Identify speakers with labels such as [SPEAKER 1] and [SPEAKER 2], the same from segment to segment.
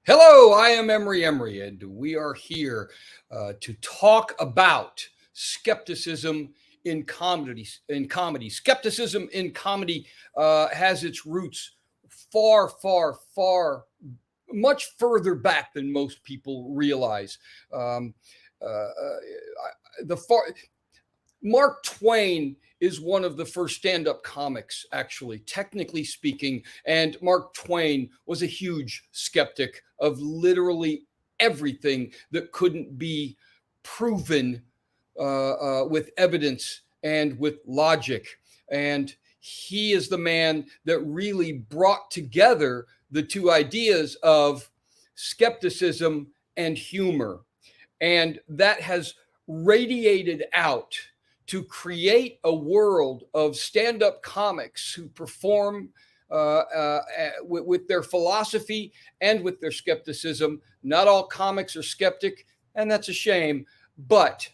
[SPEAKER 1] Hello, I am Emery Emery, and we are here to talk about skepticism in comedy. Skepticism in comedy has its roots far, much further back than most people realize. Mark Twain is one of the first stand-up comics, actually, technically speaking. And Mark Twain was a huge skeptic of literally everything that couldn't be proven with evidence and with logic. And he is the man that really brought together the two ideas of skepticism and humor. And that has radiated out to create a world of stand-up comics who perform with their philosophy and with their skepticism. Not all comics are skeptic, and that's a shame. But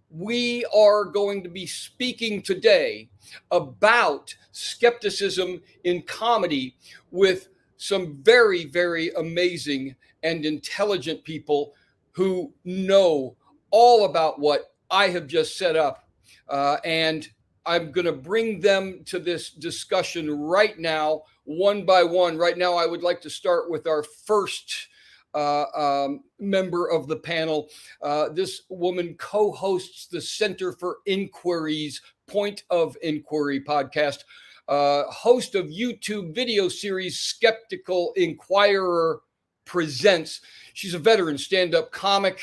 [SPEAKER 1] we are going to be speaking today about skepticism in comedy with some very, very amazing and intelligent people who know all about what I have just set up. And I'm going to bring them to this discussion right now, one by one. Right now, I would like to start with our first member of the panel. This woman co-hosts the Center for Inquiry's Point of Inquiry podcast, host of YouTube video series Skeptical Inquirer Presents. She's a veteran stand-up comic.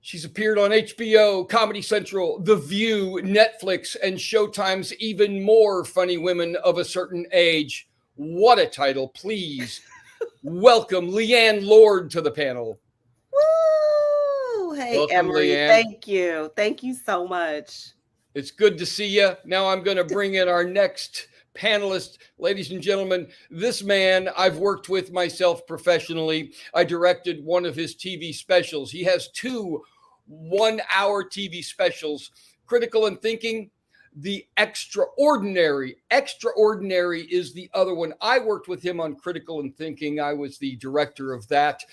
[SPEAKER 1] She's appeared on HBO, Comedy Central, The View, Netflix, and Showtime's Even More Funny Women of a Certain Age. What a title. Please welcome Leighann Lord to the panel.
[SPEAKER 2] Woo! Hey, welcome, Emery. Leighann. Thank you. Thank you so much.
[SPEAKER 1] It's good to see you. Now I'm going to bring in our next panelist. Ladies and gentlemen, this man I've worked with myself professionally. I directed one of his TV specials. He has two 1-hour TV specials, Critical and Thinking, The Extraordinary. Extraordinary is the other one. I worked with him on Critical and Thinking. I was the director of that.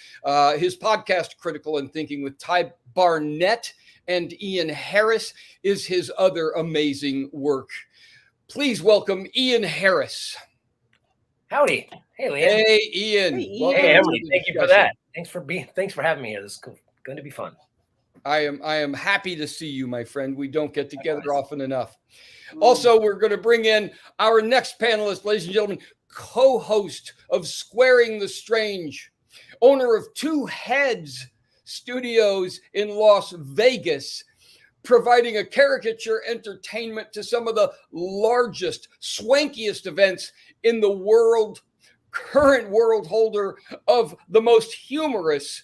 [SPEAKER 1] His podcast, Critical and Thinking, with Ty Barnett and Ian Harris, is his other amazing work. Please welcome Ian Harris.
[SPEAKER 3] Howdy. Hey, Leighann.
[SPEAKER 1] Hey, Ian.
[SPEAKER 3] Hey, Emily. Thank you for that. Thanks for having me here. This is going to be fun.
[SPEAKER 1] I am happy to see you, my friend. We don't get together often enough. Also, we're going to bring in our next panelist, ladies and gentlemen, co-host of Squaring the Strange, owner of Two Heads Studios in Las Vegas, providing a caricature entertainment to some of the largest, swankiest events in the world, current world holder of the most humorous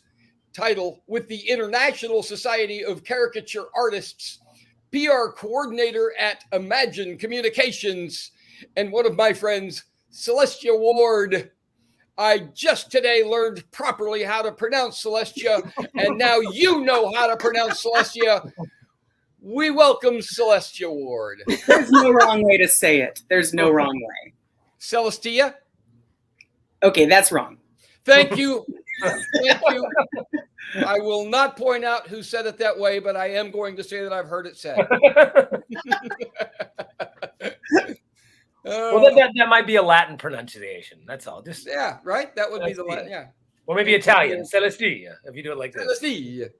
[SPEAKER 1] title with the International Society of Caricature Artists, PR coordinator at Imagine Communications, and one of my friends, Celestia Ward. I just today learned properly how to pronounce Celestia, and now you know how to pronounce Celestia. We welcome Celestia Ward.
[SPEAKER 4] There's no wrong way to say it. There's no wrong way.
[SPEAKER 1] Celestia?
[SPEAKER 4] Okay, that's wrong.
[SPEAKER 1] Thank you. Thank you. I will not point out who said it that way, but I am going to say that I've heard it said.
[SPEAKER 3] Well, that might be a Latin pronunciation. That's all. Just
[SPEAKER 1] yeah, right? That would be the Latin, yeah.
[SPEAKER 3] Or maybe Italian, Celestia, if you do it like this.
[SPEAKER 1] Celestia.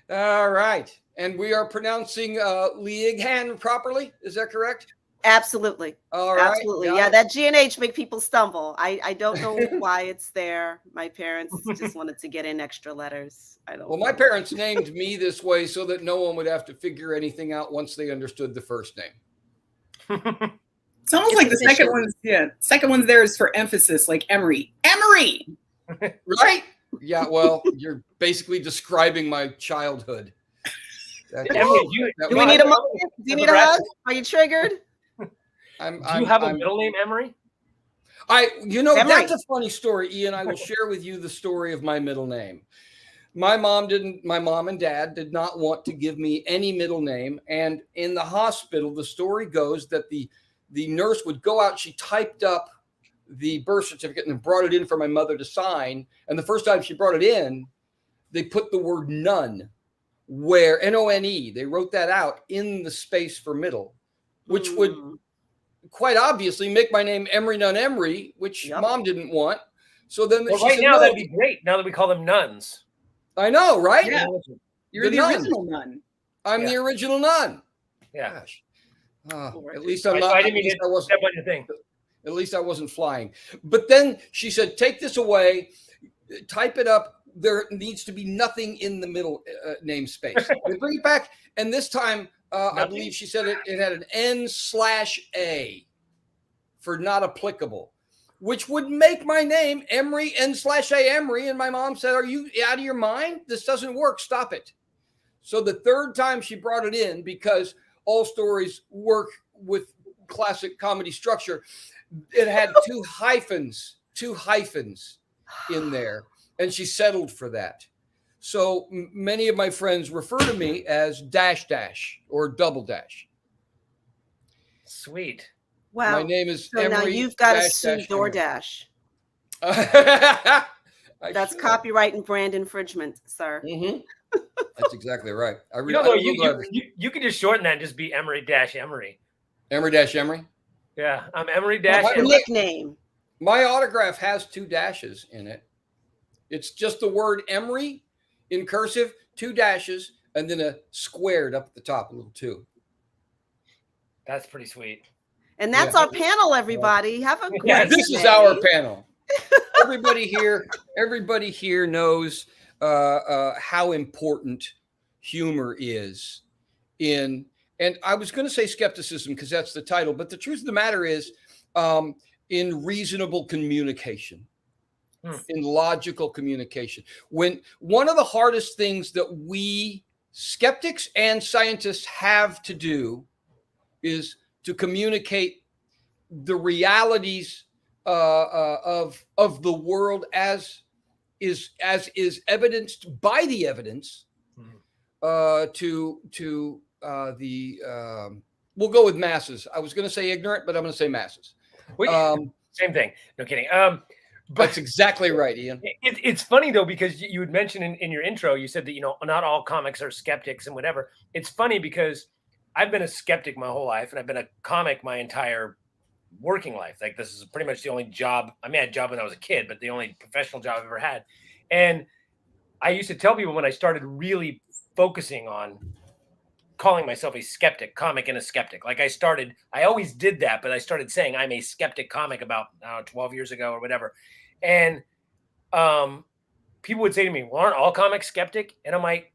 [SPEAKER 1] All right. And we are pronouncing Leighann properly. Is that correct?
[SPEAKER 2] Absolutely.
[SPEAKER 1] All right.
[SPEAKER 2] Absolutely. Yeah, that G and H make people stumble. I don't know why it's there. My parents just wanted to get in extra letters.
[SPEAKER 1] Well, my parents named me this way so that no one would have to figure anything out once they understood the first name.
[SPEAKER 4] It's almost like the second one's there is for emphasis, like Emery. Emery!
[SPEAKER 1] Right? Yeah, well, you're basically describing my childhood.
[SPEAKER 2] Do we need a moment? Do you need a hug? Are you triggered?
[SPEAKER 3] Do you have a middle name, Emery?
[SPEAKER 1] Emery. That's a funny story, Ian. I will share with you the story of my middle name. My mom and dad did not want to give me any middle name. And in the hospital, the story goes that the nurse would go out. She typed up the birth certificate and brought it in for my mother to sign. And the first time she brought it in, they put the word none, where None, they wrote that out in the space for middle, which would quite obviously make my name Emery None Emery, which Mom didn't want. So then
[SPEAKER 3] Well,
[SPEAKER 1] she
[SPEAKER 3] right
[SPEAKER 1] said,
[SPEAKER 3] now
[SPEAKER 1] no.
[SPEAKER 3] that'd be great. Now that we call them nuns.
[SPEAKER 1] I know, right?
[SPEAKER 4] Yeah. You're the original nun.
[SPEAKER 1] I'm the original nun.
[SPEAKER 3] Yeah.
[SPEAKER 1] Gosh. At least I'm not.
[SPEAKER 3] I didn't mean to step on your thing.
[SPEAKER 1] At least I wasn't flying. But then she said, take this away, type it up. There needs to be nothing in the middle namespace. We bring it back. And this time, I believe she said it had an N/A for not applicable, which would make my name Emery N/A Emery. And my mom said, are you out of your mind? This doesn't work. Stop it. So the third time she brought it in, because all stories work with classic comedy structure, it had two hyphens in there. And she settled for that. So many of my friends refer to me as dash or double dash.
[SPEAKER 3] Sweet.
[SPEAKER 2] Wow.
[SPEAKER 1] My name is
[SPEAKER 2] so
[SPEAKER 1] Emery.
[SPEAKER 2] Now you've got to sue DoorDash. That's copyright and brand infringement, sir.
[SPEAKER 1] That's exactly right.
[SPEAKER 3] You could just shorten that and just be Emery Emery.
[SPEAKER 1] Emery Emery?
[SPEAKER 3] Yeah, I'm Emery
[SPEAKER 2] Emery. Nickname.
[SPEAKER 1] My autograph has 2 dashes in it. It's just the word Emery in cursive, 2 dashes, and then a squared up at the top, a little 2.
[SPEAKER 3] That's pretty sweet.
[SPEAKER 2] And that's our panel, everybody. Have a great
[SPEAKER 1] This is our panel. Everybody here knows how important humor is in, and I was going to say skepticism because that's the title, but the truth of the matter is in reasonable communication. In logical communication. When one of the hardest things that we skeptics and scientists have to do is to communicate the realities of the world as is evidenced by the evidence to the we'll go with masses. I was going to say ignorant, but I'm going to say masses.
[SPEAKER 3] Same thing. No kidding.
[SPEAKER 1] But that's exactly right, Ian.
[SPEAKER 3] It's funny though, because you had mentioned in your intro, you said that, not all comics are skeptics and whatever. It's funny because I've been a skeptic my whole life and I've been a comic my entire working life. Like this is pretty much the only job. I mean, I had a job when I was a kid, but the only professional job I've ever had. And I used to tell people when I started really focusing on calling myself a skeptic comic and a skeptic. Like I always did that, but I started saying I'm a skeptic comic about 12 years ago or whatever. And people would say to me, well, aren't all comics skeptic? And I'm like,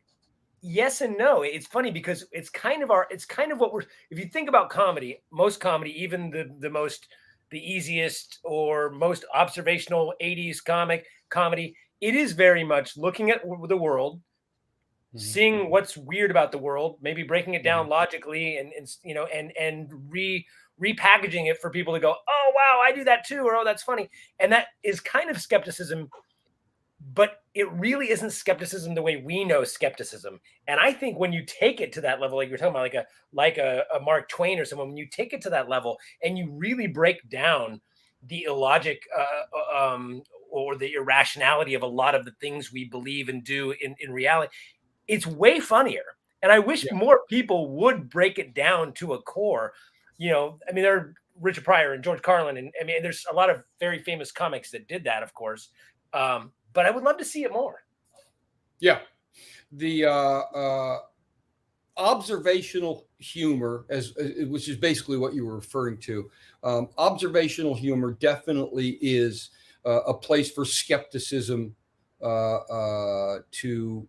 [SPEAKER 3] yes and no. It's funny because it's kind of what we're, if you think about comedy, most comedy, even the easiest or most observational 80s comedy, it is very much looking at the world, seeing what's weird about the world, maybe breaking it down logically and repackaging it for people to go, oh, wow, I do that too. Or, oh, that's funny. And that is kind of skepticism, but it really isn't skepticism the way we know skepticism. And I think when you take it to that level, like you're talking about, like a Mark Twain or someone, when you take it to that level and you really break down the illogic or the irrationality of a lot of the things we believe and do in reality, it's way funnier. And I wish more people would break it down to a core. I mean, there are Richard Pryor and George Carlin, and I mean, there's a lot of very famous comics that did that, of course. But I would love to see it more. Yeah.
[SPEAKER 1] The observational humor, which is basically what you were referring to, observational humor definitely is a place for skepticism to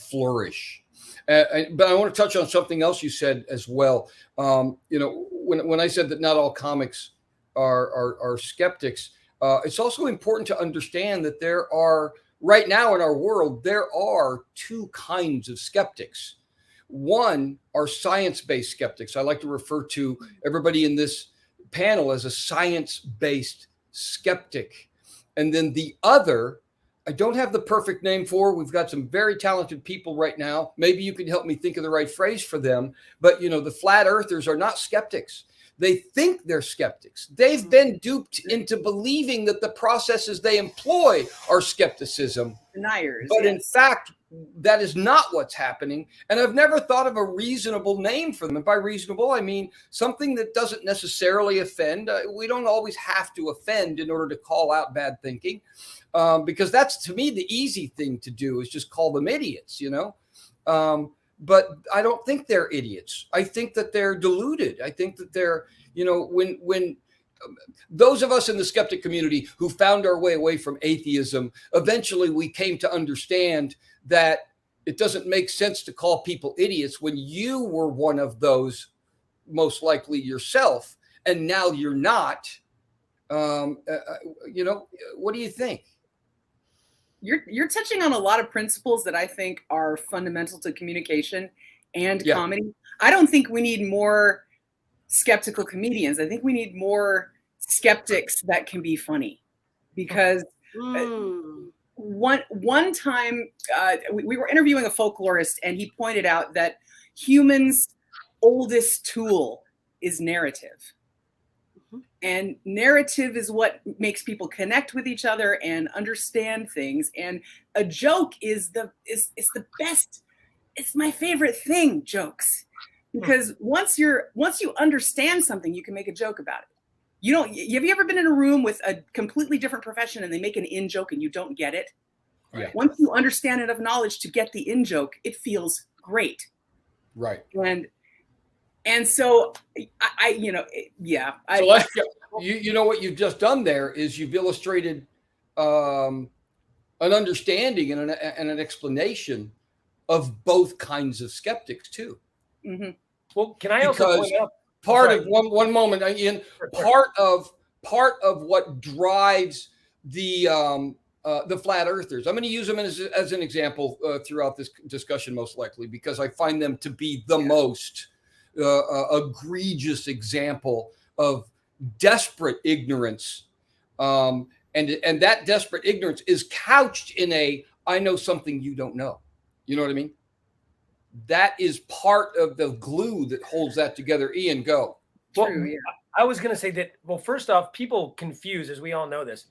[SPEAKER 1] flourish. But I want to touch on something else you said as well. When I said that not all comics are skeptics, it's also important to understand that there are, right now in our world, there are 2 kinds of skeptics. One are science-based skeptics. I like to refer to everybody in this panel as a science-based skeptic. And then the other, I don't have the perfect name for. We've got some very talented people right now. Maybe you can help me think of the right phrase for them. But, the flat earthers are not skeptics. They think they're skeptics. They've been duped into believing that the processes they employ are skepticism.
[SPEAKER 4] Deniers.
[SPEAKER 1] But
[SPEAKER 4] yes.
[SPEAKER 1] in fact, that is not what's happening. And I've never thought of a reasonable name for them. And by reasonable, I mean something that doesn't necessarily offend. We don't always have to offend in order to call out bad thinking, because that's, to me, the easy thing to do is just call them idiots, you know. But I don't think they're idiots. I think that they're deluded. I think that they're, you know, when those of us in the skeptic community who found our way away from atheism, eventually we came to understand that it doesn't make sense to call people idiots when you were one of those, most likely yourself, and now you're not. You know, what do you think?
[SPEAKER 4] You're touching on a lot of principles that I think are fundamental to communication and comedy. I don't think we need more skeptical comedians. I think we need more skeptics that can be funny, because one time we were interviewing a folklorist, and he pointed out that humans' oldest tool is narrative. And narrative is what makes people connect with each other and understand things. And a joke is the best. It's my favorite thing, jokes, because once you understand something, you can make a joke about it. Have you ever been in a room with a completely different profession and they make an in joke and you don't get it?
[SPEAKER 1] Yeah.
[SPEAKER 4] Once you understand enough knowledge to get the in joke, it feels great.
[SPEAKER 1] Right.
[SPEAKER 4] And so you
[SPEAKER 1] know what you've just done there is you've illustrated an understanding and an explanation of both kinds of skeptics too.
[SPEAKER 4] Mm-hmm.
[SPEAKER 3] Well, can I also point out
[SPEAKER 1] part of one moment, Ian, part of what drives the flat earthers. I'm going to use them as an example throughout this discussion, most likely, because I find them to be the most egregious example of desperate ignorance, and that desperate ignorance is couched in I know something you don't know. You know what I mean? That is part of the glue that holds that together. Ian, go.
[SPEAKER 3] Well, I was going to say that, well, first off, people confuse, as we all know this.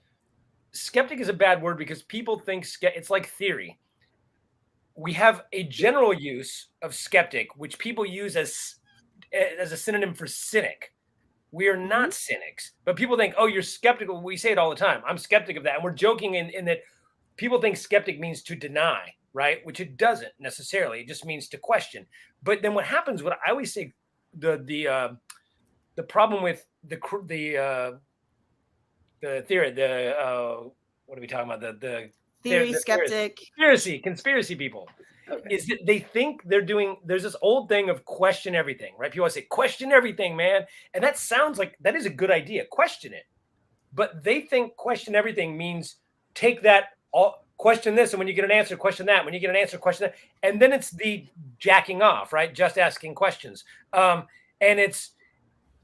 [SPEAKER 3] Skeptic is a bad word because people think it's like theory. We have a general use of skeptic, which people use as a synonym for cynic. We are not cynics, but people think, oh, you're skeptical. We say it all the time. I'm skeptic of that. And we're joking in that people think skeptic means to deny, right? Which it doesn't necessarily. It just means to question. But then what happens, what I always say, the problem with the theory, what are we talking about? The
[SPEAKER 2] theory skeptic.
[SPEAKER 3] Conspiracy people. Okay. Is that they think there's this old thing of question everything, right? People always say, question everything, man. And that sounds like that is a good idea. Question it. But they think question everything means take that, question this, and when you get an answer, question that. When you get an answer, question that. And then it's the jacking off, right? Just asking questions. And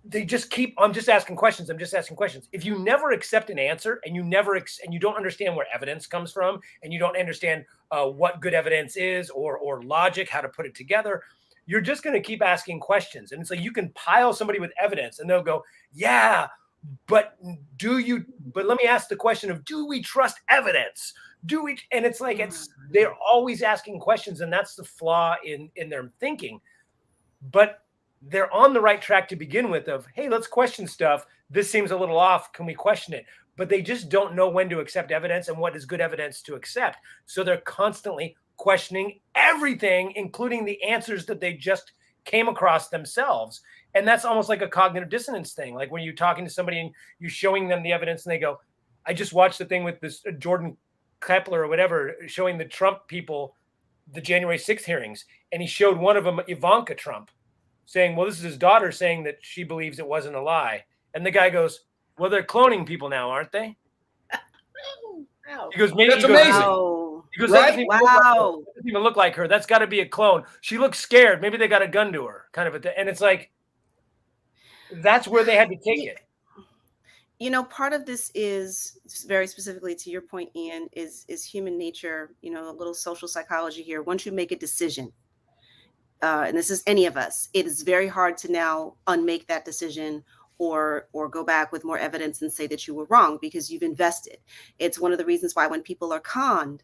[SPEAKER 3] they just keep, I'm just asking questions. If you never accept an answer and you don't understand where evidence comes from, and you don't understand what good evidence is or logic, how to put it together, you're just going to keep asking questions. And it's like you can pile somebody with evidence and they'll go, yeah, but let me ask the question of, do we trust evidence? And it's like, they're always asking questions, and that's the flaw in their thinking. But they're on the right track to begin with of, hey, let's question stuff. This seems a little off. Can we question it? But they just don't know when to accept evidence and what is good evidence to accept. So they're constantly questioning everything, including the answers that they just came across themselves. And that's almost like a cognitive dissonance thing. Like when you're talking to somebody and you're showing them the evidence and they go, I just watched the thing with this Jordan Kepler or whatever, showing the Trump people, the January 6th hearings. And he showed one of them, Ivanka Trump, saying, well, this is his daughter saying that she believes it wasn't a lie. And the guy goes, well, they're cloning people now, aren't they? He goes, maybe.
[SPEAKER 1] That's amazing.
[SPEAKER 3] He goes,
[SPEAKER 1] right?
[SPEAKER 3] That doesn't even look like her. That's got to be a clone. She looks scared. Maybe they got a gun to her, kind of a thing. And it's like, that's where they had to take it.
[SPEAKER 2] You know, part of this is very specifically to your point, Ian, is human nature, you know, a little social psychology here. Once you make a decision, and this is any of us, it is very hard to now unmake that decision or go back with more evidence and say that you were wrong because you've invested. It's one of the reasons why when people are conned,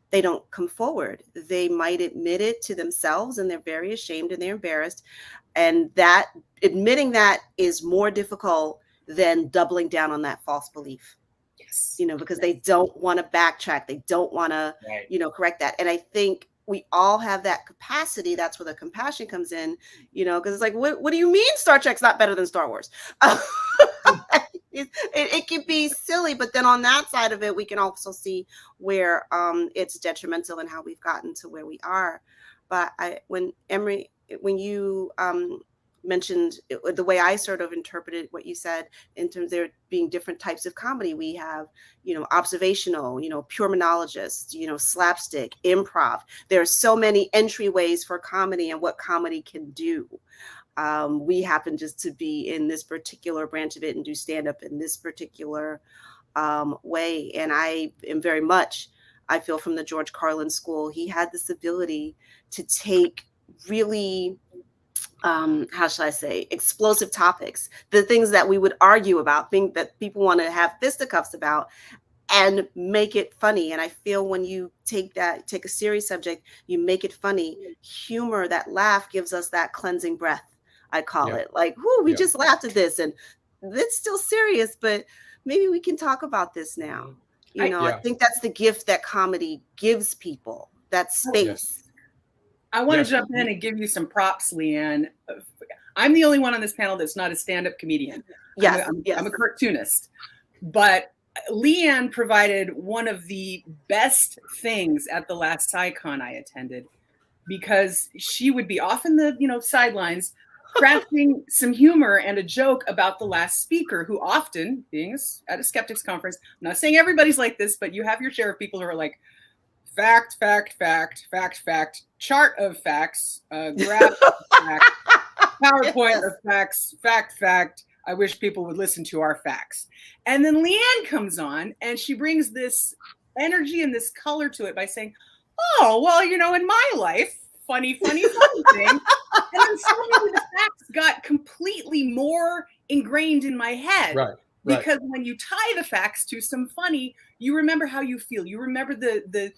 [SPEAKER 2] they don't come forward. They might admit it to themselves and they're very ashamed and they're embarrassed. And that admitting that is more difficult than doubling down on that false belief.
[SPEAKER 4] Yes.
[SPEAKER 2] Because they don't want to backtrack. They don't want to, correct that. And I think we all have that capacity. That's where the compassion comes in, because it's like, what do you mean Star Trek's not better than Star Wars? It can be silly, but then on that side of it, we can also see where it's detrimental and how we've gotten to where we are. But when you mentioned the way I sort of interpreted what you said in terms of there being different types of comedy, we have, observational, pure monologist, slapstick, improv. There are so many entryways for comedy and what comedy can do. We happen just to be in this particular branch of it and do stand-up in this particular way. And I am very much, I feel, from the George Carlin school. He had this ability to take really, how shall I say, explosive topics, the things that we would argue about, things that people want to have fisticuffs about, and make it funny. And I feel when you take a serious subject, you make it funny. Humor, that laugh gives us that cleansing breath. I call it like, whoo, we just laughed at this and it's still serious, but maybe we can talk about this now. I think that's the gift that comedy gives people, that space.
[SPEAKER 4] I want to jump in and give you some props, Leighann. I'm the only one on this panel that's not a stand-up comedian. I'm a cartoonist, but Leighann provided one of the best things at the last SciCon I attended, because she would be off in the sidelines crafting some humor and a joke about the last speaker, who often, being at a skeptics conference, I'm not saying everybody's like this, but you have your share of people who are like, fact, fact, fact, fact, fact, chart of facts, graph of facts, PowerPoint of facts, fact, fact. I wish people would listen to our facts. And then Leighann comes on and she brings this energy and this color to it by saying, oh, well, in my life, funny thing. And then suddenly the facts got completely more ingrained in my head. Right. Because when you tie the facts to some funny, you remember how you feel. You remember the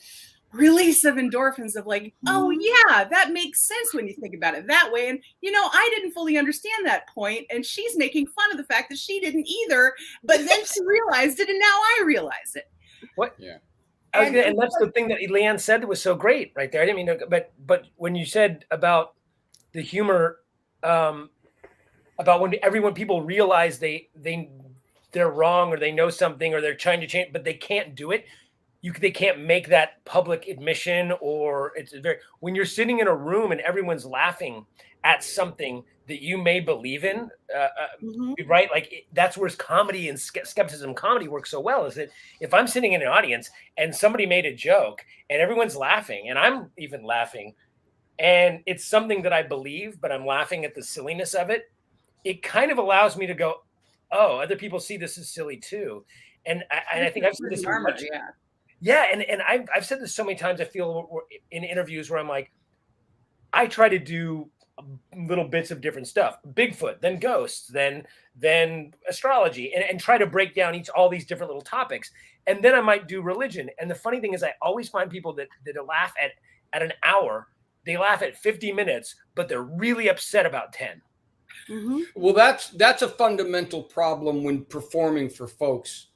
[SPEAKER 4] release of endorphins of like, oh yeah, that makes sense when you think about it that way. And I didn't fully understand that point, and she's making fun of the fact that she didn't either, but then she realized it, and now I realize it.
[SPEAKER 3] What? Yeah. And that's the thing that Leighann said that was so great right there. I didn't mean to, but when you said about the humor, about when people realize they're wrong or they know something or they're trying to change, but they can't do it. They can't make that public admission, or when you're sitting in a room and everyone's laughing at something that you may believe in, right? Like that's where comedy and skepticism comedy works so well, is that if I'm sitting in an audience and somebody made a joke and everyone's laughing and I'm even laughing, and it's something that I believe, but I'm laughing at the silliness of it, it kind of allows me to go, oh, other people see this as silly too. And I think I've said this much. And I've said this so many times. I feel in interviews where I'm like, I try to do little bits of different stuff, Bigfoot, then ghosts, then astrology, and try to break down all these different little topics. And then I might do religion. And the funny thing is I always find people that laugh at an hour, they laugh at 50 minutes, but they're really upset about 10.
[SPEAKER 1] Well, that's a fundamental problem when performing for folks.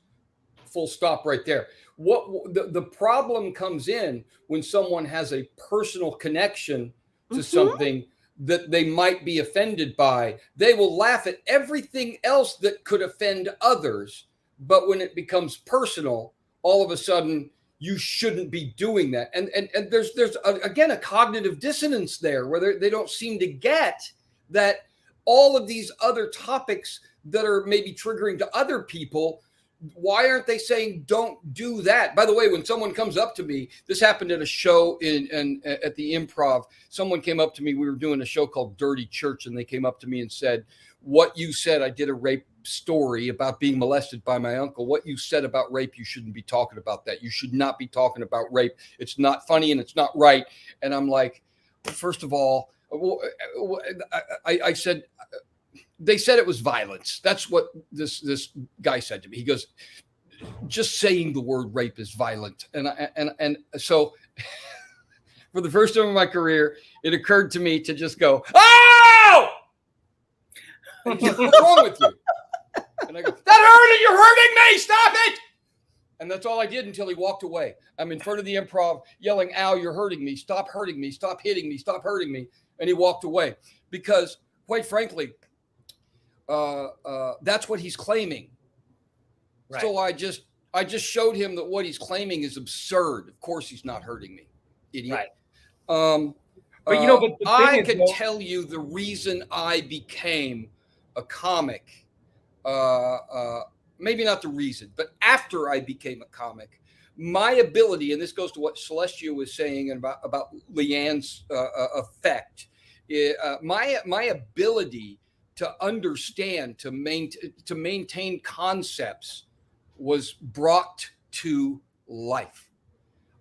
[SPEAKER 1] Full stop right there. What the problem comes in when someone has a personal connection to something that they might be offended by. They will laugh at everything else that could offend others, but when it becomes personal, all of a sudden you shouldn't be doing that. And there's again a cognitive dissonance there, where they don't seem to get that all of these other topics that are maybe triggering to other people, why aren't they saying don't do that? By the way, when someone comes up to me, this happened at a show at the Improv. Someone came up to me. We were doing a show called Dirty Church, and they came up to me and said, what you said, I did a rape story about being molested by my uncle. What you said about rape, you shouldn't be talking about that. You should not be talking about rape. It's not funny and it's not right. And I'm like, first of all, I said, they said it was violence. That's what this guy said to me. He goes, just saying the word rape is violent. And so for the first time in my career, it occurred to me to just go, oh! And he said, what's wrong with you? And I go, that hurt, you're hurting me, stop it! And that's all I did until he walked away. I'm in front of the improv yelling, ow, you're hurting me, stop hurting me, stop hitting me, stop hurting me. And he walked away because, quite frankly, that's what he's claiming. Right. So I just showed him that what he's claiming is absurd. Of course, he's not hurting me, idiot. Right.
[SPEAKER 3] But you know, but
[SPEAKER 1] I can tell you the reason I became a comic. Maybe not the reason, but after I became a comic, my ability, and this goes to what Celestia was saying about Leighann's effect, my ability to understand, to maintain concepts was brought to life.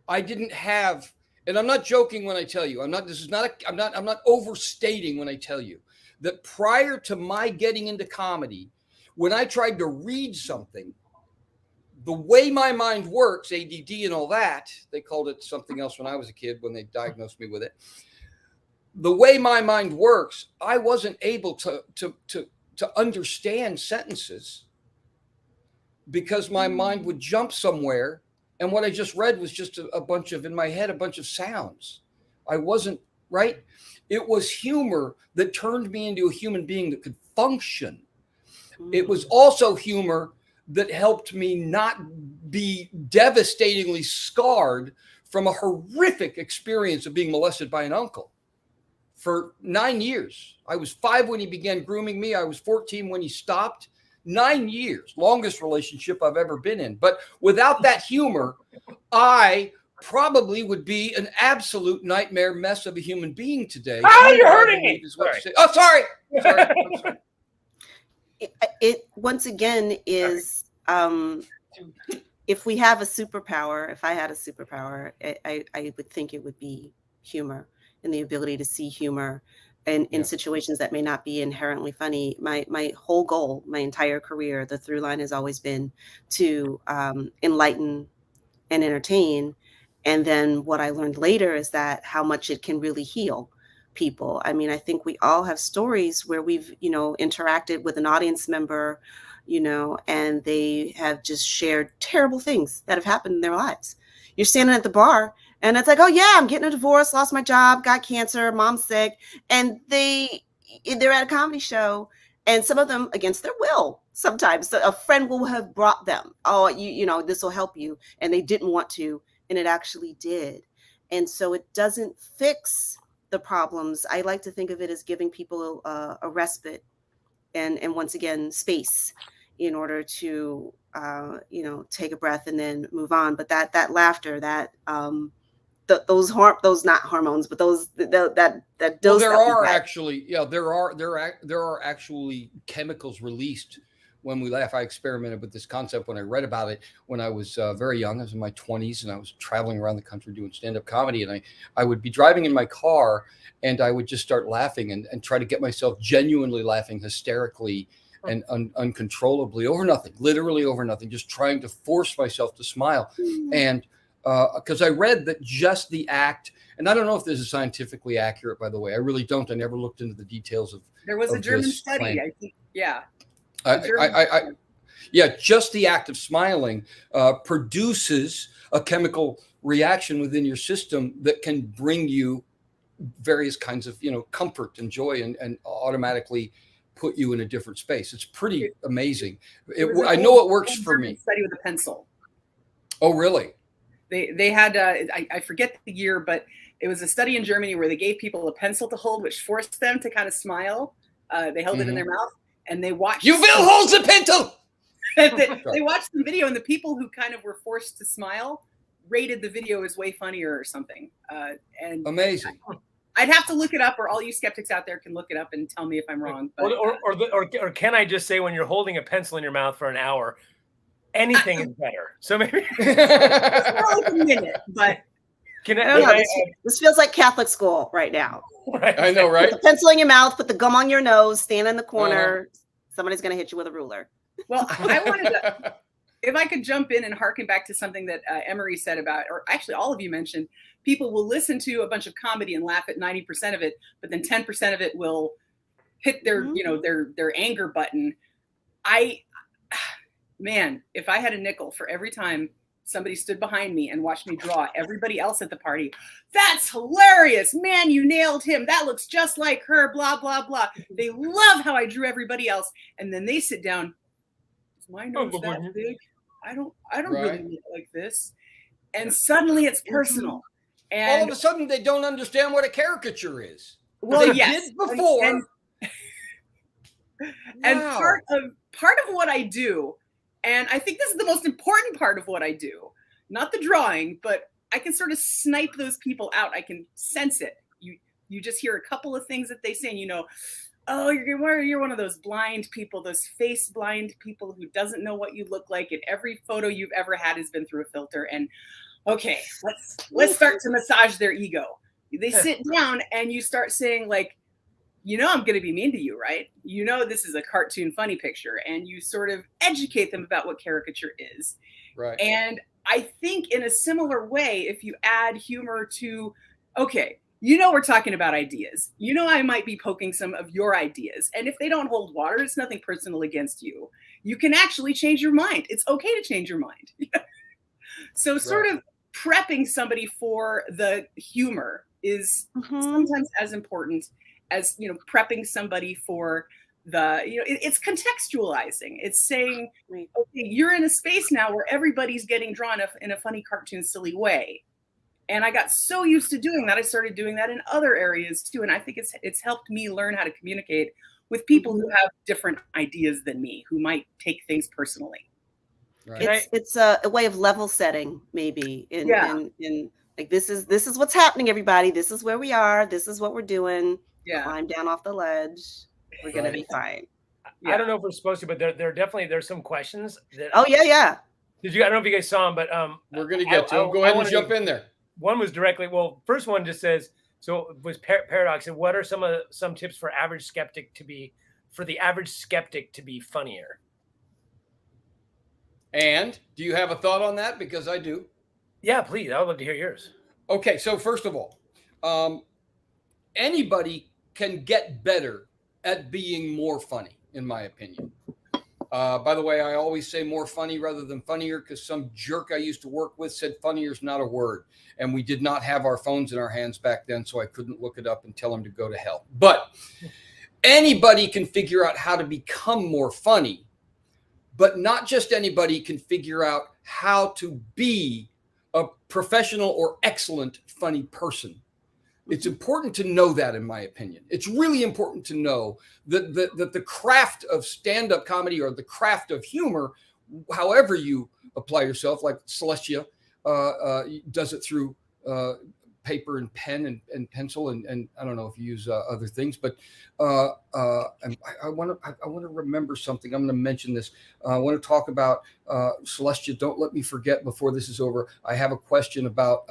[SPEAKER 1] I didn't have, and I'm not joking when I tell you, I'm not overstating when I tell you that prior to my getting into comedy, when I tried to read something, the way my mind works, ADD and all that, they called it something else when I was a kid when they diagnosed me with it. The way my mind works, I wasn't able to understand sentences because my mind would jump somewhere. And what I just read was just a bunch of, in my head, a bunch of sounds. I wasn't, right? It was humor that turned me into a human being that could function. It was also humor that helped me not be devastatingly scarred from a horrific experience of being molested by an uncle for 9 years. I was 5 when he began grooming me. I was 14 when he stopped. 9 years, longest relationship I've ever been in. But without that humor, I probably would be an absolute nightmare mess of a human being today.
[SPEAKER 3] Oh, you're hurting me.
[SPEAKER 1] Sorry. Oh, sorry. Sorry.
[SPEAKER 2] It once again is if we have a superpower, if I had a superpower, I would think it would be humor and the ability to see humor and in situations that may not be inherently funny. My whole goal, my entire career, the through line has always been to enlighten and entertain. And then what I learned later is that how much it can really heal people. I mean, I think we all have stories where we've, interacted with an audience member, and they have just shared terrible things that have happened in their lives. You're standing at the bar and it's like, oh yeah, I'm getting a divorce, lost my job, got cancer, mom's sick. And they're at a comedy show and some of them against their will. Sometimes a friend will have brought them, oh, this will help you. And they didn't want to, and it actually did. And so it doesn't fix the problems. I like to think of it as giving people a respite and once again space in order to take a breath and then move on. But that laughter, that those not hormones, but those that
[SPEAKER 1] well, there are actually chemicals released when we laugh. I experimented with this concept when I read about it when I was very young. I was in my 20s and I was traveling around the country doing stand-up comedy. And I would be driving in my car and I would just start laughing and try to get myself genuinely laughing hysterically and uncontrollably over nothing, literally over nothing, just trying to force myself to smile. And because I read that just the act, and I don't know if this is scientifically accurate, by the way, I really don't. I never looked into the details of.
[SPEAKER 4] There was a German study,
[SPEAKER 1] claim.
[SPEAKER 4] I think. Yeah.
[SPEAKER 1] Just the act of smiling produces a chemical reaction within your system that can bring you various kinds of, comfort and joy and automatically put you in a different space. It's pretty amazing. I know it works for me.
[SPEAKER 4] Study with a pencil.
[SPEAKER 1] Oh, really?
[SPEAKER 4] They had, I forget the year, but it was a study in Germany where they gave people a pencil to hold, which forced them to kind of smile. They held it in their mouth. And they watched.
[SPEAKER 1] You will hold the pencil.
[SPEAKER 4] they watched the video, and the people who kind of were forced to smile rated the video as way funnier or something. And
[SPEAKER 1] amazing.
[SPEAKER 4] I'd have to look it up, or all you skeptics out there can look it up and tell me if I'm wrong. But,
[SPEAKER 3] or can I just say, when you're holding a pencil in your mouth for an hour, anything is better. So maybe
[SPEAKER 4] it's more like a minute, but
[SPEAKER 3] Can
[SPEAKER 2] I don't know. This feels like Catholic school right now.
[SPEAKER 3] Right.
[SPEAKER 1] I know, right?
[SPEAKER 2] Put the pencil in your mouth, put the gum on your nose, stand in the corner. Somebody's going to hit you with a ruler.
[SPEAKER 4] Well, I wanted to, if I could jump in and harken back to something that Emery said about, or actually all of you mentioned, people will listen to a bunch of comedy and laugh at 90% of it, but then 10% of it will hit their, you know, their anger button. Man, if I had a nickel for every time somebody stood behind me and watched me draw everybody else at the party, that's hilarious, man, you nailed him, that looks just like her, blah blah blah. They love how I drew everybody else, and then they sit down, is my nose that big? I don't really look like this. And suddenly it's personal, and
[SPEAKER 1] all of a sudden they don't understand what a caricature is.
[SPEAKER 4] Well,
[SPEAKER 1] they
[SPEAKER 4] yes,
[SPEAKER 1] did before.
[SPEAKER 4] And part of what I do, and I think this is the most important part of what I do, not the drawing, but I can sort of snipe those people out. I can sense it. You just hear a couple of things that they say, and you know, oh, you're one of those blind people, those face blind people who doesn't know what you look like, and every photo you've ever had has been through a filter. And okay, let's start to massage their ego. They sit down and you start saying, like, you know, I'm going to be mean to you, right? You know, this is a cartoon funny picture, and you sort of educate them about what caricature is.
[SPEAKER 1] Right.
[SPEAKER 4] And I think in a similar way, if you add humor to, okay, you know, we're talking about ideas. You know, I might be poking some of your ideas. And if they don't hold water, it's nothing personal against you. You can actually change your mind. It's okay to change your mind. So sort of prepping somebody for the humor is sometimes as important as, you know, prepping somebody for the, you know, it's contextualizing. It's saying, okay, you're in a space now where everybody's getting drawn in a funny, cartoon, silly way. And I got so used to doing that, I started doing that in other areas too. And I think it's helped me learn how to communicate with people who have different ideas than me, who might take things personally.
[SPEAKER 1] Right.
[SPEAKER 2] It's a way of level setting, maybe. In like, this is what's happening, everybody. This is where we are. This is what we're doing.
[SPEAKER 4] Yeah.
[SPEAKER 2] Climb down off the ledge. We're gonna be fine.
[SPEAKER 3] I don't know if we're supposed to, but there's some questions that.
[SPEAKER 2] Oh yeah.
[SPEAKER 3] Did you? I don't know if you guys saw them, but
[SPEAKER 1] we're gonna get to them. Go ahead and jump in there.
[SPEAKER 3] One was directly. Well, first one just says, so it was Paradox. And what are some tips for the average skeptic to be funnier?
[SPEAKER 1] And do you have a thought on that? Because I do.
[SPEAKER 3] Yeah, please. I would love to hear yours.
[SPEAKER 1] Okay, so first of all, anybody can get better at being more funny, in my opinion. By the way, I always say more funny rather than funnier, because some jerk I used to work with said funnier is not a word. And we did not have our phones in our hands back then, so I couldn't look it up and tell him to go to hell. But anybody can figure out how to become more funny, but not just anybody can figure out how to be a professional or excellent funny person. It's important to know that, in my opinion. It's really important to know that the craft of stand-up comedy, or the craft of humor, however you apply yourself, like Celestia does it through paper and pen and pencil, and I don't know if you use other things, but I want to remember something. I'm going to mention this. I want to talk about Celestia. Don't let me forget before this is over. I have a question about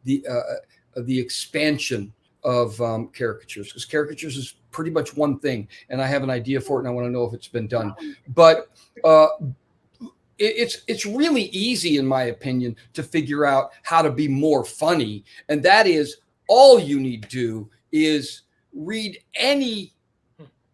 [SPEAKER 1] the expansion of caricatures, because caricatures is pretty much one thing, and I have an idea for it, and I want to know if it's been done. But it's really easy, in my opinion, to figure out how to be more funny, and that is all you need to do is read any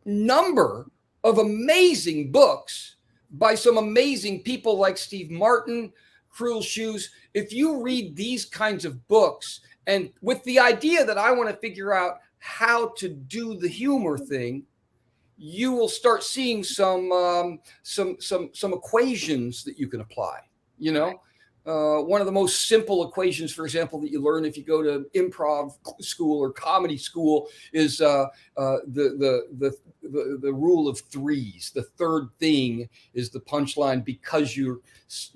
[SPEAKER 1] number of amazing books by some amazing people like Steve Martin, Cruel Shoes. If you read these kinds of books, and with the idea that I want to figure out how to do the humor thing, you will start seeing some equations that you can apply. You know, one of the most simple equations, for example, that you learn if you go to improv school or comedy school is the rule of threes. The third thing is the punchline, because you're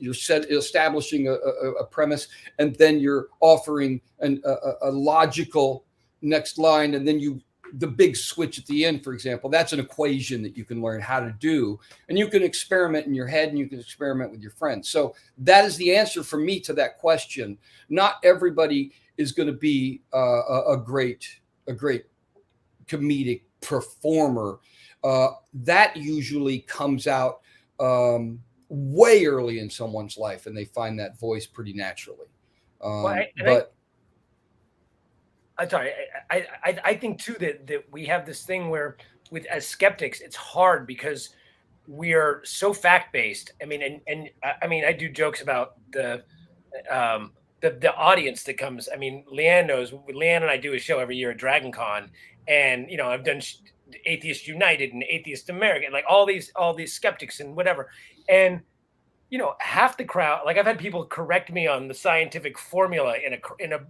[SPEAKER 1] establishing a premise, and then you're offering a logical next line, and then the big switch at the end, for example. That's an equation that you can learn how to do, and you can experiment in your head, and you can experiment with your friends. So that is the answer for me to that question. Not everybody is going to be a great comedic performer. That usually comes out way early in someone's life, and they find that voice pretty naturally.
[SPEAKER 3] I'm sorry. I think too that we have this thing where, as skeptics, it's hard because we are so fact based. I mean, and I mean, I do jokes about the audience that comes. I mean, Leighann knows. Leighann and I do a show every year at Dragon Con, and I've done Atheist United and Atheist American, like all these skeptics and whatever, and half the crowd, like I've had people correct me on the scientific formula in a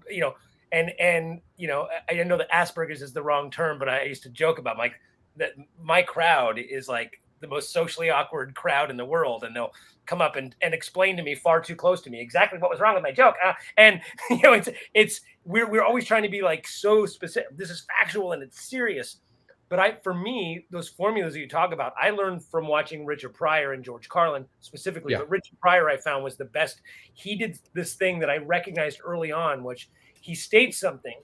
[SPEAKER 3] and I know that Asperger's is the wrong term, but I used to joke about like that my crowd is like the most socially awkward crowd in the world, and they'll come up and explain to me far too close to me exactly what was wrong with my joke. And we're always trying to be like so specific. This is factual and it's serious. But for me, those formulas that you talk about, I learned from watching Richard Pryor and George Carlin specifically. Yeah. But Richard Pryor, I found, was the best. He did this thing that I recognized early on, which he states something.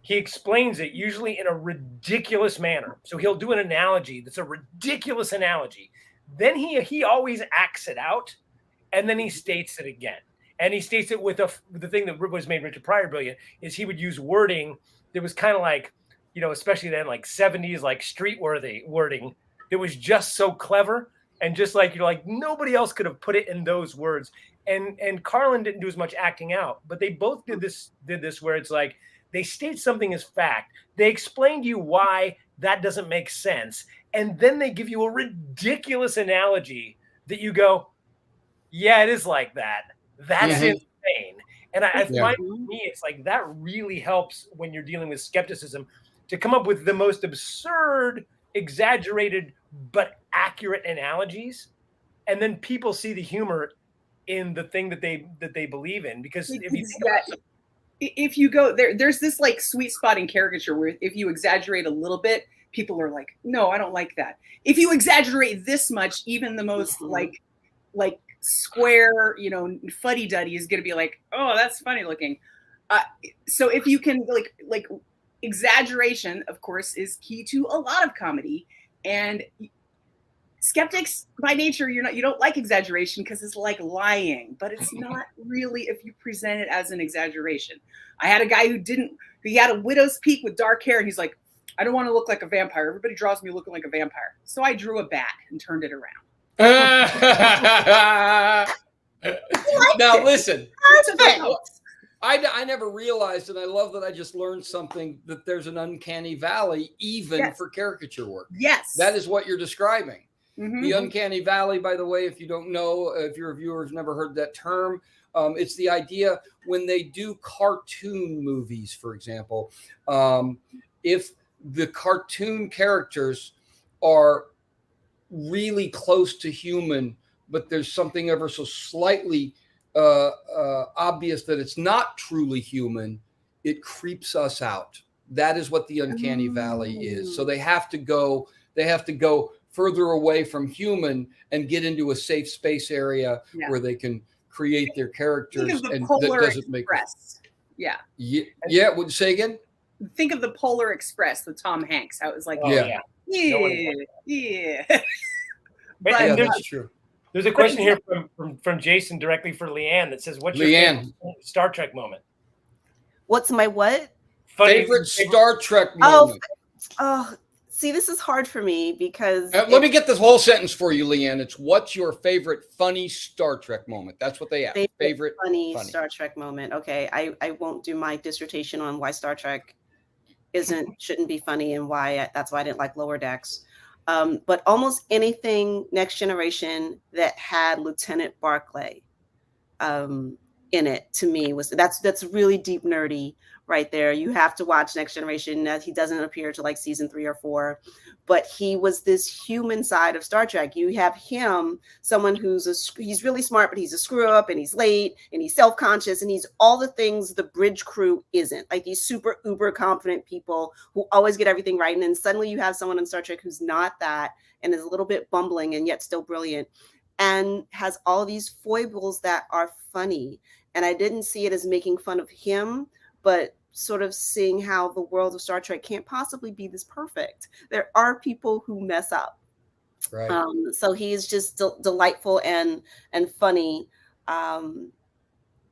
[SPEAKER 3] He explains it usually in a ridiculous manner. So he'll do an analogy that's a ridiculous analogy. Then he always acts it out, and then he states it again. And he states it with the thing that was made Richard Pryor brilliant is he would use wording that was kind of like, especially then like 70s, like street-worthy wording that was just so clever. And just like, like nobody else could have put it in those words. And Carlin didn't do as much acting out, but they both did this where it's like, they state something as fact. They explain to you why that doesn't make sense. And then they give you a ridiculous analogy that you go, yeah, it is like that. That's insane. And I find for me, it's like that really helps when you're dealing with skepticism to come up with the most absurd, exaggerated, but accurate analogies. And then people see the humor in the thing that they believe in. Because if you think about it,
[SPEAKER 4] if you go there's this like sweet spot in caricature where if you exaggerate a little bit, people are like, no, I don't like that. If you exaggerate this much, even the most like square, fuddy-duddy is going to be like, oh, that's funny looking. So if you can like exaggeration, of course, is key to a lot of comedy. And skeptics by nature, you don't like exaggeration because it's like lying, but it's not really if you present it as an exaggeration. I had a guy he had a widow's peak with dark hair, and he's like, I don't want to look like a vampire. Everybody draws me looking like a vampire. So I drew a bat and turned it around.
[SPEAKER 1] Now listen, I never realized, and I love that I just learned something, that there's an uncanny valley even for caricature work.
[SPEAKER 4] Yes.
[SPEAKER 1] That is what you're describing. Mm-hmm. The uncanny valley, by the way, if you don't know, if your viewers never heard that term, it's the idea when they do cartoon movies, for example, if the cartoon characters are really close to human, but there's something ever so slightly obvious that it's not truly human, it creeps us out. That is what the uncanny valley is. So they have to go further away from human and get into a safe space area where they can create their characters.
[SPEAKER 4] And that doesn't make sense.
[SPEAKER 1] Yeah. Would you say again?
[SPEAKER 4] Think of the Polar Express with Tom Hanks. How it was like,
[SPEAKER 1] yeah.
[SPEAKER 3] But
[SPEAKER 1] that's true.
[SPEAKER 3] There's a question here from Jason directly for Leighann that says, what's your favorite Star Trek moment?
[SPEAKER 2] What's my what?
[SPEAKER 1] Favorite Star Trek moment?
[SPEAKER 2] Oh, see, this is hard for me because...
[SPEAKER 1] let me get this whole sentence for you, Leighann. It's what's your favorite funny Star Trek moment? That's what they ask. Favorite
[SPEAKER 2] funny Star Trek moment. Okay, I won't do my dissertation on why Star Trek shouldn't be funny and why that's why I didn't like Lower Decks. But almost anything Next Generation that had Lieutenant Barclay in it, to me, that's really deep nerdy right there. You have to watch Next Generation. He doesn't appear to like season 3 or 4, but he was this human side of Star Trek. You have him, someone he's really smart, but he's a screw up and he's late and he's self-conscious and he's all the things the bridge crew isn't, like these super uber confident people who always get everything right. And then suddenly you have someone in Star Trek who's not that and is a little bit bumbling and yet still brilliant and has all these foibles that are funny. and I didn't see it as making fun of him, but sort of seeing how the world of Star Trek can't possibly be this perfect. There are people who mess up.
[SPEAKER 1] Right.
[SPEAKER 2] So he is just delightful and funny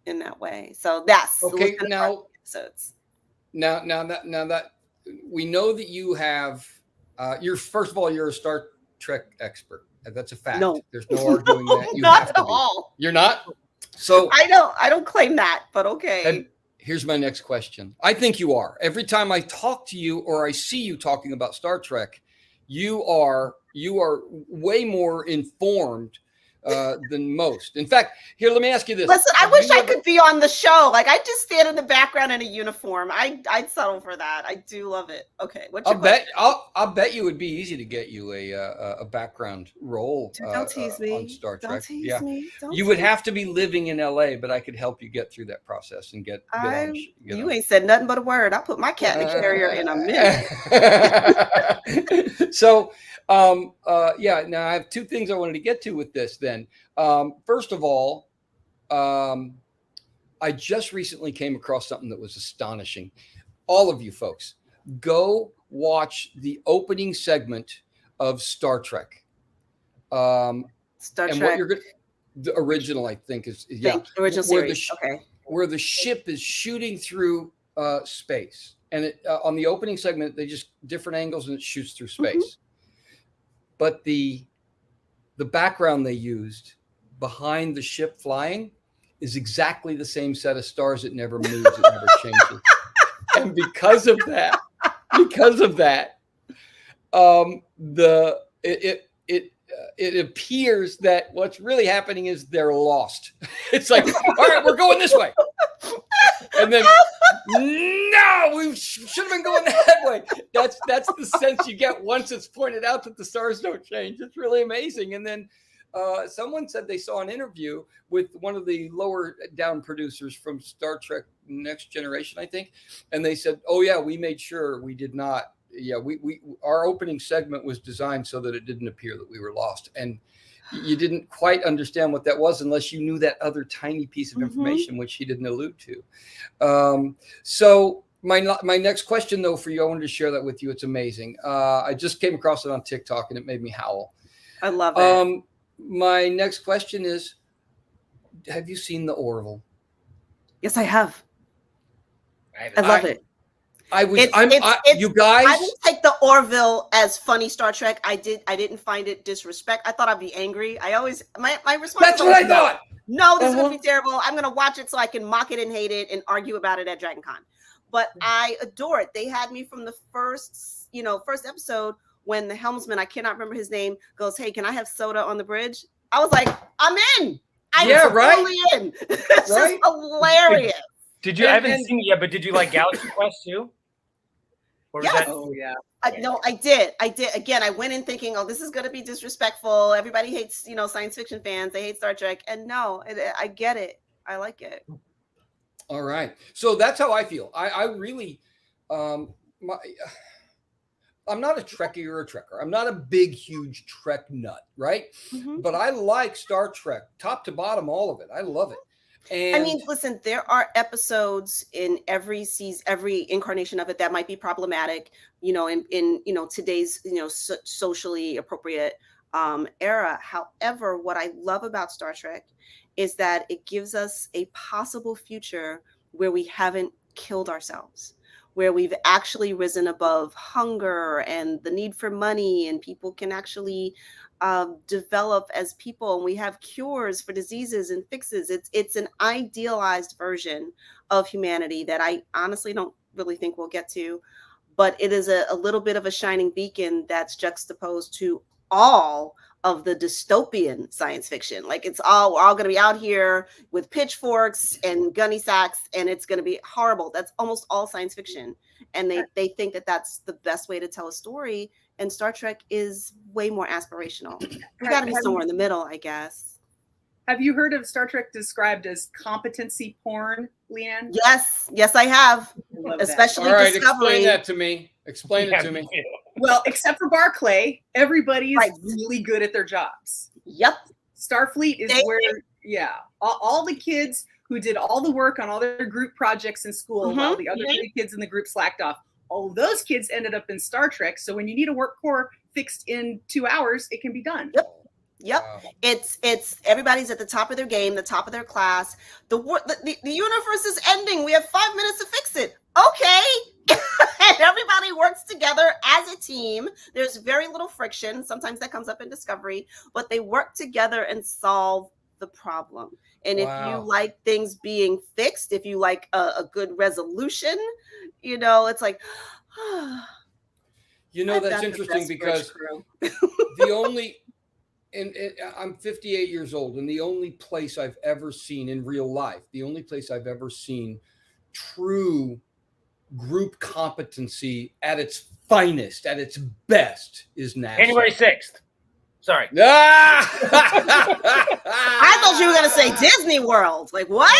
[SPEAKER 2] in that way. So that's
[SPEAKER 1] okay. Now
[SPEAKER 2] episodes.
[SPEAKER 1] Now that we know that you have, you're first of all, you're a Star Trek expert. That's a fact.
[SPEAKER 2] No.
[SPEAKER 1] There's no arguing that. You
[SPEAKER 2] Not
[SPEAKER 1] have to
[SPEAKER 2] at
[SPEAKER 1] be.
[SPEAKER 2] all.
[SPEAKER 1] You're not. So
[SPEAKER 2] I don't claim that, but okay.
[SPEAKER 1] And here's my next question. I think you are. Every time I talk to you or I see you talking about Star Trek, you are way more informed than most. In fact, here, let me ask you this.
[SPEAKER 2] Listen, I wish I could be on the show. Like, I just stand in the background in a uniform. I'd settle for that. I do love it. Okay, what's your question?
[SPEAKER 1] I'll bet you it would be easy to get you a background role.
[SPEAKER 2] Don't tease me.
[SPEAKER 1] On Star Trek.
[SPEAKER 2] Don't tease me.
[SPEAKER 1] You would have to be living in LA, but I could help you get through that process and get on.
[SPEAKER 2] You ain't said nothing but a word. I'll put my cat in the carrier in a minute.
[SPEAKER 1] So, now I have two things I wanted to get to with this then. First of all, I just recently came across something that was astonishing. All of you folks, go watch the opening segment of Star Trek. Star
[SPEAKER 2] Trek.
[SPEAKER 1] What you're the original, I think, is
[SPEAKER 2] original series.
[SPEAKER 1] Where the ship is shooting through space, and it, on the opening segment, they just different angles and it shoots through space. Mm-hmm. But the background they used behind the ship flying is exactly the same set of stars. It never moves. It never changes. And because of that, it appears that what's really happening is they're lost. It's like, all right, we're going this way. And then, no, we should have been going that way. That's the sense you get once it's pointed out that the stars don't change. It's really amazing. And then someone said they saw an interview with one of the lower down producers from Star Trek Next Generation, I think. And they said, oh, yeah, we made sure we did not. Yeah, our opening segment was designed so that it didn't appear that we were lost. And you didn't quite understand what that was unless you knew that other tiny piece of information, which he didn't allude to. So my next question, though, for you, I wanted to share that with you. It's amazing. I just came across it on TikTok, and it made me howl.
[SPEAKER 2] I love it.
[SPEAKER 1] My next question is, have you seen The Orville?
[SPEAKER 2] Yes, I have. I love it.
[SPEAKER 1] You guys.
[SPEAKER 2] I didn't take The Orville as funny Star Trek. I didn't find it disrespect. I thought I'd be angry. I always my response.
[SPEAKER 1] That's what I thought.
[SPEAKER 2] No, this is gonna be terrible. I'm gonna watch it so I can mock it and hate it and argue about it at Dragon Con. But I adore it. They had me from the first episode when the helmsman, I cannot remember his name, goes, "Hey, can I have soda on the bridge?" I was like, I'm in. I'm totally in. It's just hilarious.
[SPEAKER 3] Did you? I haven't seen it yet, but did you like Galaxy Quest too?
[SPEAKER 2] Yes.
[SPEAKER 4] Oh yeah.
[SPEAKER 2] No, I did. Again, I went in thinking, oh, this is going to be disrespectful. Everybody hates, science fiction fans. They hate Star Trek. And no, I get it. I like it.
[SPEAKER 1] All right. So that's how I feel. I really, I'm not a Trekkie or a Trekker. I'm not a big, huge Trek nut, right? Mm-hmm. But I like Star Trek, top to bottom, all of it. I love it. And
[SPEAKER 2] I mean, listen, there are episodes in every season, every incarnation of it that might be problematic, in today's, socially appropriate era. However, what I love about Star Trek is that it gives us a possible future where we haven't killed ourselves, where we've actually risen above hunger and the need for money, and people can actually develop as people, and we have cures for diseases and fixes. It's an idealized version of humanity that I honestly don't really think we'll get to, but it is a little bit of a shining beacon that's juxtaposed to all of the dystopian science fiction. Like we're all going to be out here with pitchforks and gunny sacks, and it's going to be horrible. That's almost all science fiction, and they think that that's the best way to tell a story. And Star Trek is way more aspirational. We got to be somewhere in the middle, I guess.
[SPEAKER 4] Have you heard of Star Trek described as competency porn, Leighann?
[SPEAKER 2] Yes, I have. Especially
[SPEAKER 1] all right,
[SPEAKER 2] Discovery.
[SPEAKER 1] Explain that to me. Explain it to me.
[SPEAKER 4] Well, except for Barclay, everybody is really good at their jobs.
[SPEAKER 2] Yep.
[SPEAKER 4] Starfleet is where all the kids who did all the work on all their group projects in school while the other 3 kids in the group slacked off. All of those kids ended up in Star Trek. So when you need a work core fixed in 2 hours, it can be done.
[SPEAKER 2] Yep.
[SPEAKER 1] Wow.
[SPEAKER 2] It's everybody's at the top of their game, the top of their class. The universe is ending. We have 5 minutes to fix it. Okay. And everybody works together as a team. There's very little friction. Sometimes that comes up in discovery, but they work together and solve the problem. And if you like things being fixed, if you like a good resolution, it's like,
[SPEAKER 1] that's interesting because the only, and I'm 58 years old, and the only place I've ever seen in real life, the only place I've ever seen true group competency at its finest, at its best, is NASA.
[SPEAKER 3] January 6th. Sorry.
[SPEAKER 2] I thought you were going to say Disney World. Like, what?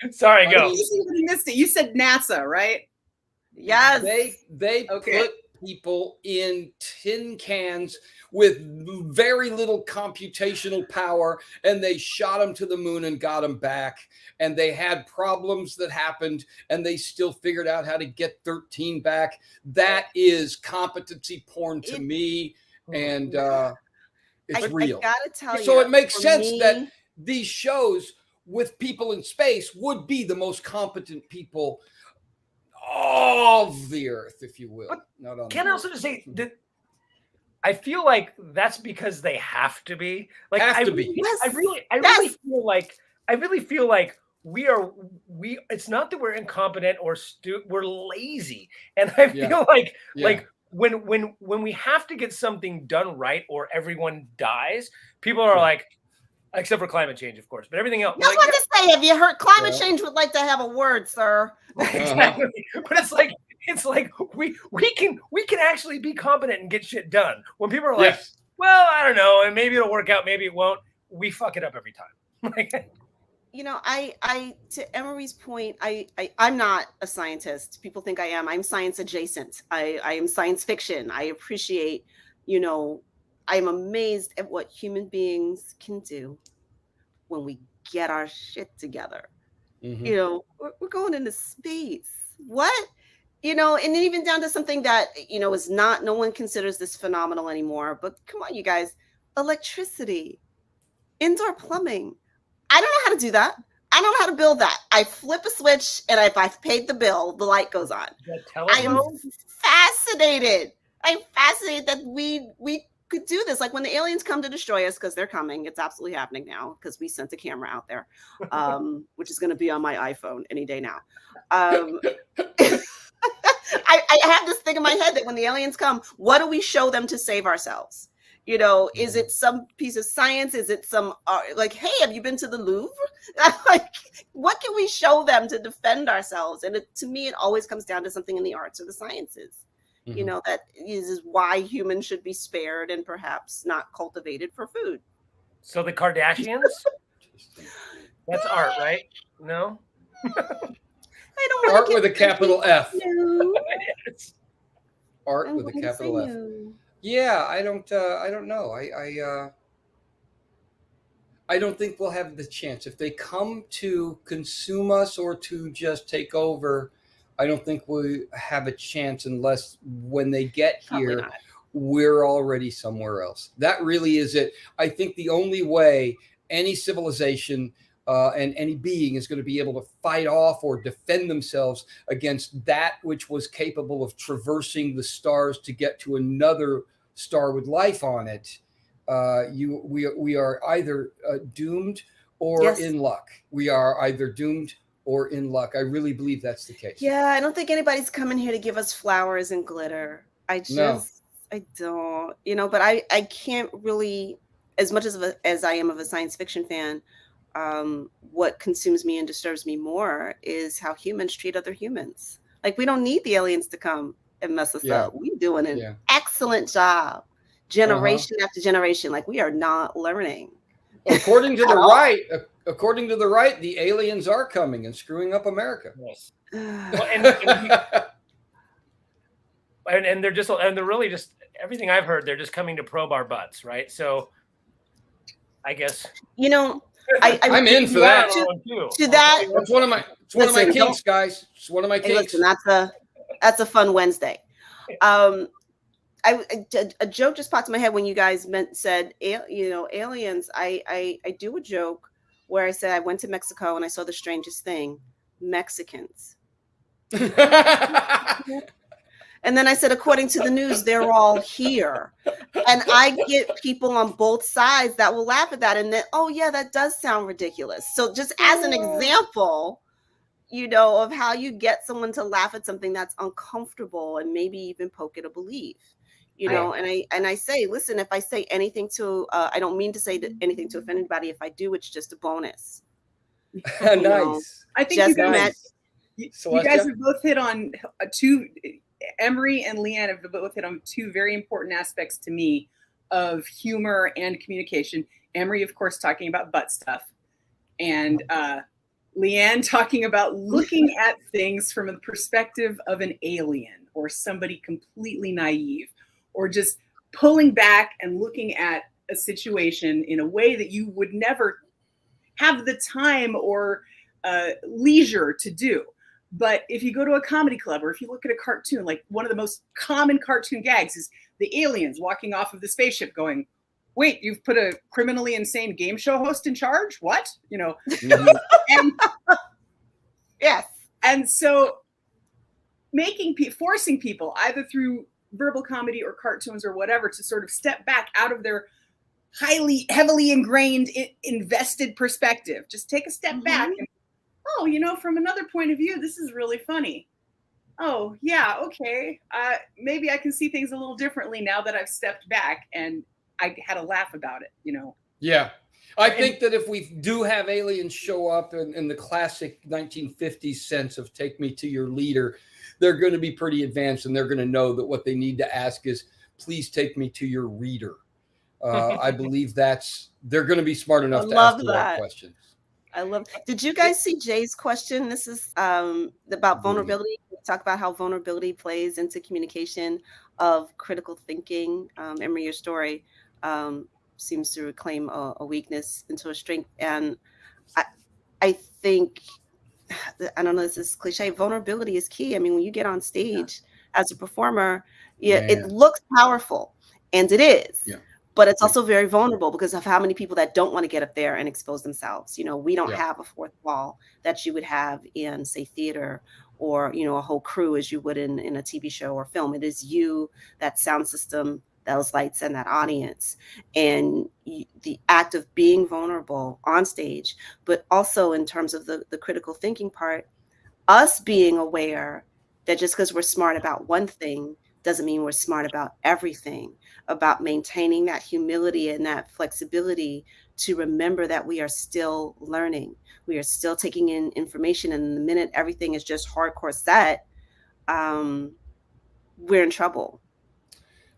[SPEAKER 3] Sorry, go.
[SPEAKER 4] You missed it. You said NASA, right?
[SPEAKER 2] Yes.
[SPEAKER 1] They put people in tin cans with very little computational power, and they shot them to the moon and got them back. And they had problems that happened, and they still figured out how to get 13 back. That is competency porn to me, and it's real.
[SPEAKER 2] I gotta tell you,
[SPEAKER 1] so it makes sense
[SPEAKER 2] me,
[SPEAKER 1] that these shows with people in space would be the most competent people of the earth, if you will.
[SPEAKER 3] Can I also just say that I feel like that's because they have to be. Like, I really feel like we it's not that we're incompetent or we're lazy. And I feel like when we have to get something done right or everyone dies, people are like, except for climate change, of course, but everything else.
[SPEAKER 2] That's what to say. Have you heard? Climate change would like to have a word, sir.
[SPEAKER 3] Exactly. But it's like we can actually be competent and get shit done. When people are like, well, I don't know, and maybe it'll work out, maybe it won't. We fuck it up every time.
[SPEAKER 2] I to Emery's point, I'm not a scientist. People think I am. I'm science adjacent. I am science fiction. I appreciate, I'm amazed at what human beings can do when we get our shit together. We're going into space. What? And even down to something that, is not, no one considers this phenomenal anymore. But come on, you guys, electricity, indoor plumbing. I don't know how to do that. I don't know how to build that. I flip a switch, and if I've paid the bill, the light goes on. I am fascinated. I'm fascinated that we could do this. Like when the aliens come to destroy us, because they're coming. It's absolutely happening now because we sent a camera out there, which is going to be on my iPhone any day now. I have this thing in my head that when the aliens come, what do we show them to save ourselves? Is it some piece of science? Is it some like, hey, have you been to the Louvre? Like, what can we show them to defend ourselves? And to me, it always comes down to something in the arts or the sciences. That is why humans should be spared and perhaps not cultivated for food.
[SPEAKER 3] So the Kardashians? That's art, right? No?
[SPEAKER 2] I don't
[SPEAKER 1] art with a capital F. Art
[SPEAKER 2] I'm
[SPEAKER 1] with a capital F.
[SPEAKER 2] No.
[SPEAKER 1] Yeah, I don't know. I don't think we'll have the chance. If they come to consume us or to just take over, I don't think we have a chance unless when they get here, we're already somewhere else. That really is it. I think the only way any civilization and any being is going to be able to fight off or defend themselves against that which was capable of traversing the stars to get to another star with life on it. We are either doomed or in luck. We are either doomed or in luck. I really believe that's the case.
[SPEAKER 2] Yeah, I don't think anybody's coming here to give us flowers and glitter. I don't, but I can't really, as much as I am of a science fiction fan, what consumes me and disturbs me more is how humans treat other humans. Like, we don't need the aliens to come and mess us up. We're doing an excellent job, generation after generation. Like, we are not learning.
[SPEAKER 1] According to the right, the aliens are coming and screwing up America.
[SPEAKER 3] Yes. Well, and they're really just everything I've heard. They're just coming to probe our butts, right? So I guess.
[SPEAKER 2] You know,
[SPEAKER 1] I'm in for that.
[SPEAKER 2] To that,
[SPEAKER 1] It's one of my
[SPEAKER 2] Listen,
[SPEAKER 1] kinks, guys. It's one of my
[SPEAKER 2] hey,
[SPEAKER 1] kinks.
[SPEAKER 2] listen, that's a fun Wednesday. A joke just popped in my head when you guys said, aliens. I do a joke where I said I went to Mexico and I saw the strangest thing, Mexicans. And then I said, according to the news, they're all here. And I get people on both sides that will laugh at that. And then, oh yeah, that does sound ridiculous. So just as an example, of how you get someone to laugh at something that's uncomfortable and maybe even poke at a belief. And I say, listen, if I say anything to, I don't mean to say anything to offend anybody. If I do, it's just a bonus.
[SPEAKER 1] Nice.
[SPEAKER 4] I think you guys have both hit on two. Emery and Leighann have both hit on two very important aspects to me of humor and communication. Emery, of course, talking about butt stuff, and Leighann talking about looking at things from the perspective of an alien or somebody completely naive, or just pulling back and looking at a situation in a way that you would never have the time or leisure to do. But if you go to a comedy club or if you look at a cartoon, like one of the most common cartoon gags is the aliens walking off of the spaceship going, wait, you've put a criminally insane game show host in charge? What? And
[SPEAKER 2] yes.
[SPEAKER 4] And so forcing people either through verbal comedy or cartoons or whatever to sort of step back out of their heavily ingrained, invested perspective. Just take a step back and, from another point of view, this is really funny. Oh, yeah, okay. Maybe I can see things a little differently now that I've stepped back and I had a laugh about it,
[SPEAKER 1] Yeah. I think that if we do have aliens show up in the classic 1950s sense of take me to your leader, they're going to be pretty advanced and they're going to know that what they need to ask is, please take me to your reader. I believe they're going to be smart enough to ask the right questions.
[SPEAKER 2] I love. Did you guys see Jay's question? This is about vulnerability. We talk about how vulnerability plays into communication of critical thinking. Emery, your story seems to reclaim a weakness into a strength, and I think, I don't know, this is cliche. Vulnerability is key. I mean, when you get on stage as a performer, it looks powerful, and it is. Yeah. But it's also very vulnerable because of how many people that don't want to get up there and expose themselves. We don't have a fourth wall that you would have in, say, theater or, a whole crew as you would in a TV show or film. It is you, that sound system, those lights, and that audience. And the act of being vulnerable on stage, but also in terms of the critical thinking part, us being aware that just because we're smart about one thing doesn't mean we're smart about everything, about maintaining that humility and that flexibility to remember that we are still learning. We are still taking in information. And the minute everything is just hardcore set, we're in trouble.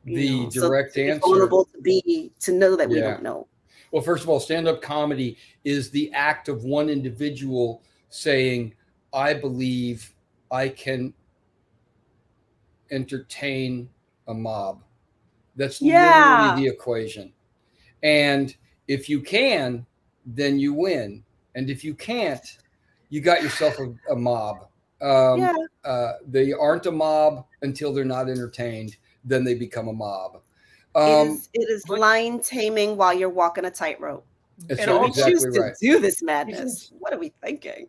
[SPEAKER 1] The direct answer.
[SPEAKER 2] Vulnerable to know that we don't know.
[SPEAKER 1] Well, first of all, stand-up comedy is the act of one individual saying, I believe I can entertain a mob. That's literally the equation. And if you can, then you win. And if you can't, you got yourself a mob. They aren't a mob until they're not entertained. Then they become a mob.
[SPEAKER 2] It is line taming while you're walking a tightrope. And we choose to do this madness. What are we thinking?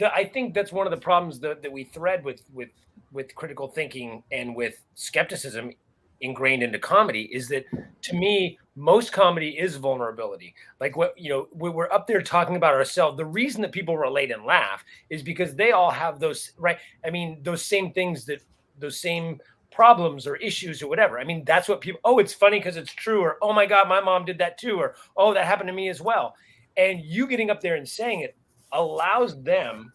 [SPEAKER 3] I think that's one of the problems that we thread with critical thinking and with skepticism ingrained into comedy is that, to me, most comedy is vulnerability. Like, we're up there talking about ourselves. The reason that people relate and laugh is because they all have those, right? I mean, those same things, those same problems or issues or whatever. I mean, that's what people, it's funny because it's true, or, oh my God, my mom did that too, or, oh, that happened to me as well. And you getting up there and saying it allows them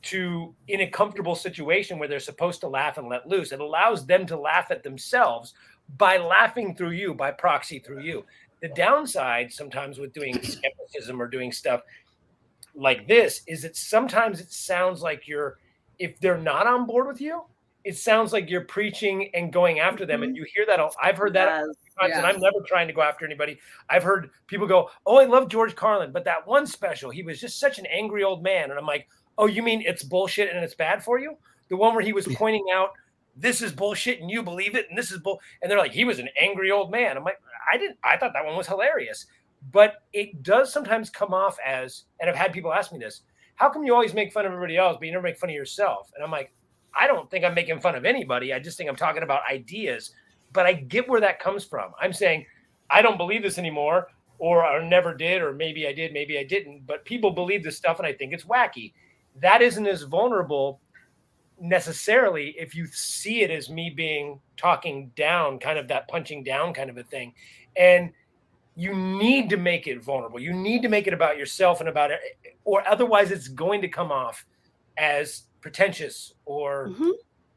[SPEAKER 3] to, in a comfortable situation where they're supposed to laugh and let loose, it allows them to laugh at themselves by laughing through you, by proxy through you. The downside sometimes with doing skepticism or doing stuff like this is that sometimes it sounds like if they're not on board with you, it sounds like you're preaching and going after them. And you hear that. I've heard that times, and I'm never trying to go after anybody. I've heard people go, "Oh, I love George Carlin, but that one special, he was just such an angry old man." And I'm like, "Oh, you mean it's bullshit and it's bad for you? The one where he was pointing out this is bullshit and you believe it, and this is bull." And they're like, "He was an angry old man." I'm like, I thought that one was hilarious. But it does sometimes come off as, and I've had people ask me this, how come you always make fun of everybody else, but you never make fun of yourself? And I'm like, I don't think I'm making fun of anybody. I just think I'm talking about ideas. But I get where that comes from. I'm saying, I don't believe this anymore, or I never did, or maybe I did, maybe I didn't. But people believe this stuff, and I think it's wacky. That isn't as vulnerable necessarily if you see it as me being talking down, kind of that punching down kind of a thing. And you need to make it vulnerable. You need to make it about yourself and about it, or otherwise it's going to come off as pretentious or,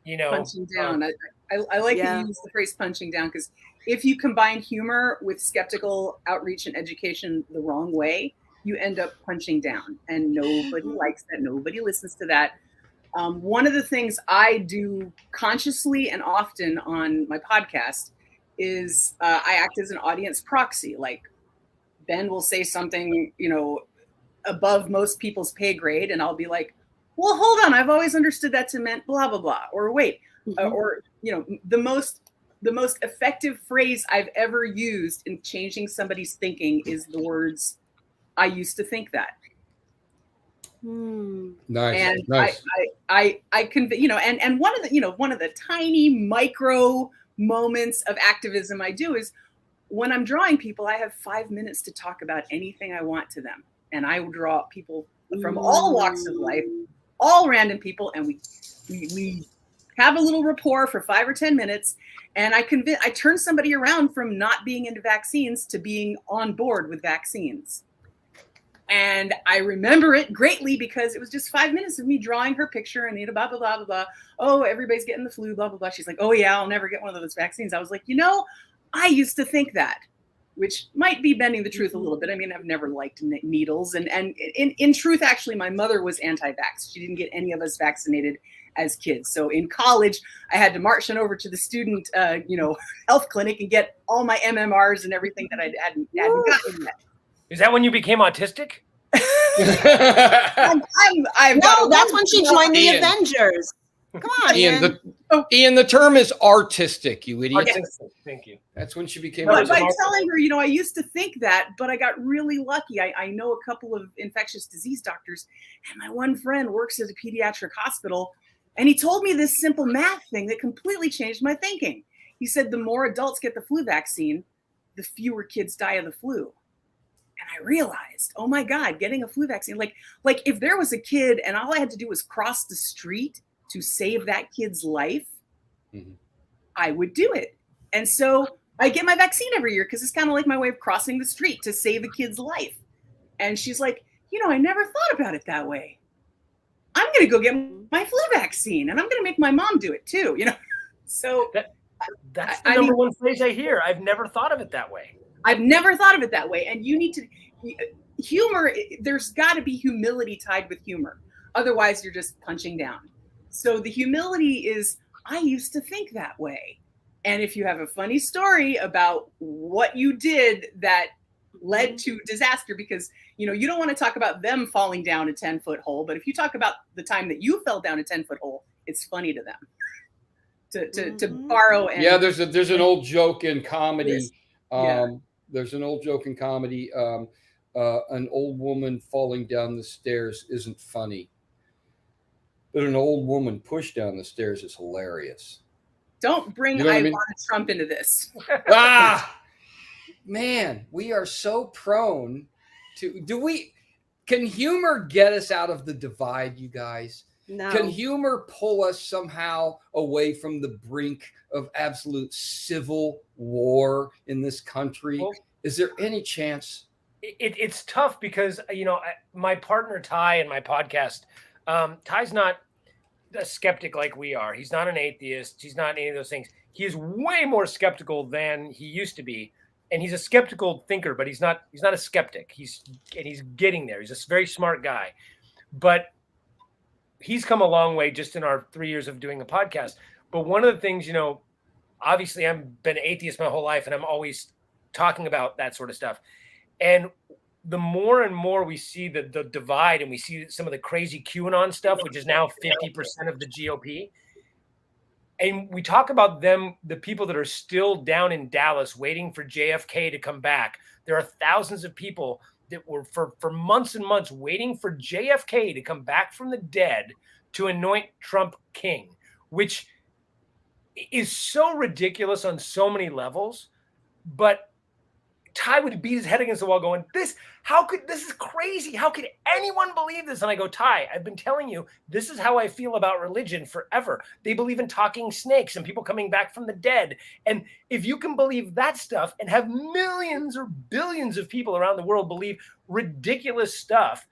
[SPEAKER 4] punching down. I like that you use the phrase punching down, because if you combine humor with skeptical outreach and education the wrong way, you end up punching down, and nobody likes that. Nobody listens to that. One of the things I do consciously and often on my podcast is I act as an audience proxy. Like, Ben will say something, above most people's pay grade, and I'll be like, well, hold on, I've always understood that to mean blah, blah, blah. Or wait, the most effective phrase I've ever used in changing somebody's thinking is the words, "I used to think that."
[SPEAKER 1] Nice.
[SPEAKER 4] And
[SPEAKER 1] nice.
[SPEAKER 4] I can, and one of the tiny micro moments of activism I do is when I'm drawing people, I have 5 minutes to talk about anything I want to them. And I will draw people from all walks of life, all random people. And we have a little rapport for 5 or 10 minutes. And I turn somebody around from not being into vaccines to being on board with vaccines. And I remember it greatly because it was just 5 minutes of me drawing her picture and blah, blah, blah, blah, blah. Oh, everybody's getting the flu, blah, blah, blah. She's like, oh yeah, I'll never get one of those vaccines. I was like, I used to think that, which might be bending the truth a little bit. I mean, I've never liked needles. And in truth, actually, my mother was anti-vax. She didn't get any of us vaccinated as kids. So in college, I had to march on over to the student, health clinic and get all my MMRs and everything that I hadn't gotten yet.
[SPEAKER 3] Is that when you became autistic?
[SPEAKER 2] That's when she joined the Avengers. Come on,
[SPEAKER 1] Ian. The term is artistic, you idiot.
[SPEAKER 3] Artistic. Thank you.
[SPEAKER 1] That's when she became.
[SPEAKER 4] By telling her, I used to think that, but I got really lucky. I know a couple of infectious disease doctors, and my one friend works at a pediatric hospital, and he told me this simple math thing that completely changed my thinking. He said the more adults get the flu vaccine, the fewer kids die of the flu. And I realized, oh my God, getting a flu vaccine, like if there was a kid and all I had to do was cross the street to save that kid's life, I would do it. And so I get my vaccine every year because it's kind of like my way of crossing the street to save a kid's life. And she's like, I never thought about it that way. I'm going to go get my flu vaccine and I'm going to make my mom do it too, So
[SPEAKER 3] that's the number one phrase I hear. I've never thought of it that way.
[SPEAKER 4] I've never thought of it that way. And you need to, humor, there's got to be humility tied with humor. Otherwise, you're just punching down. So the humility is, I used to think that way. And if you have a funny story about what you did that led to disaster, because, you don't want to talk about them falling down a 10-foot hole. But if you talk about the time that you fell down a 10-foot hole, it's funny to them. To borrow. And,
[SPEAKER 1] there's an old joke in comedy. There's an old joke in comedy. An old woman falling down the stairs isn't funny, but an old woman pushed down the stairs is hilarious.
[SPEAKER 4] Don't bring Ivana Trump into this.
[SPEAKER 1] Man, we are so prone to. Can humor get us out of the divide, you guys?
[SPEAKER 2] No.
[SPEAKER 1] Can humor pull us somehow away from the brink of absolute civil war in this country?
[SPEAKER 3] Well,
[SPEAKER 1] is there any chance?
[SPEAKER 3] It's tough because, my partner, Ty, in my podcast, Ty's not a skeptic like we are. He's not an atheist. He's not any of those things. He is way more skeptical than he used to be. And he's a skeptical thinker, but he's not a skeptic. He's getting there. He's a very smart guy. But he's come a long way just in our 3 years of doing the podcast. But one of the things, obviously I've been atheist my whole life, and I'm always talking about that sort of stuff. And the more and more we see the divide, and we see some of the crazy QAnon stuff, which is now 50% of the GOP. And we talk about them, the people that are still down in Dallas waiting for JFK to come back. There are thousands of people that were for months and months waiting for JFK to come back from the dead to anoint Trump king, which is so ridiculous on so many levels. But Ty would beat his head against the wall going, this is crazy. How could anyone believe this? And I go, Ty, I've been telling you, this is how I feel about religion forever. They believe in talking snakes and people coming back from the dead. And if you can believe that stuff and have millions or billions of people around the world believe ridiculous stuff,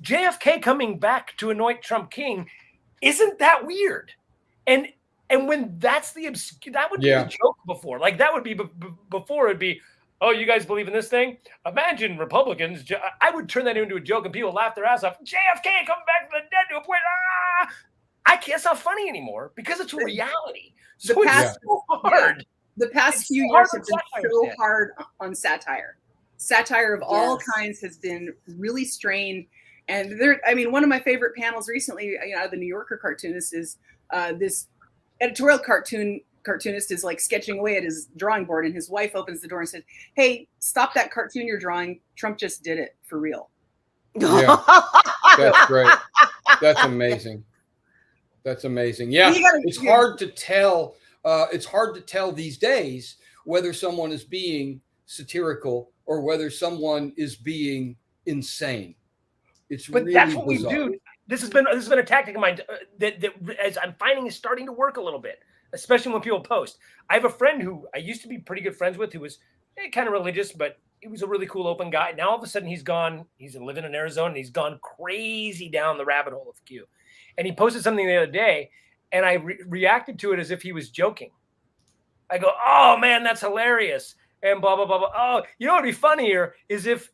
[SPEAKER 3] JFK coming back to anoint Trump king, isn't that weird? And when that's that would be a joke before. Like that would be before it'd be, oh, you guys believe in this thing? Imagine Republicans. I would turn that into a joke and people laugh their ass off. JFK coming back from the dead to a point. I can't. It's not funny anymore because it's reality. So it's so hard.
[SPEAKER 4] The past few years have been so hard on satire. Satire of all kinds has been really strained. And one of my favorite panels recently, the New Yorker cartoonist is this editorial cartoonist is like sketching away at his drawing board, and his wife opens the door and says, "Hey, stop that cartoon you're drawing. Trump just did it for real."
[SPEAKER 1] Yeah, that's great. That's amazing. That's amazing. Yeah, it's hard to tell. It's hard to tell these days whether someone is being satirical or whether someone is being insane.
[SPEAKER 3] But really that's what bizarre. We do. This has been a tactic of mine that as I'm finding is starting to work a little bit, especially when people post. I have a friend who I used to be pretty good friends with who was kind of religious, but he was a really cool, open guy. Now all of a sudden he's living in Arizona, and he's gone crazy down the rabbit hole of Q. And he posted something the other day, and I reacted to it as if he was joking. I go, "Oh man, that's hilarious," and blah blah blah blah. Oh, you know what'd be funnier is if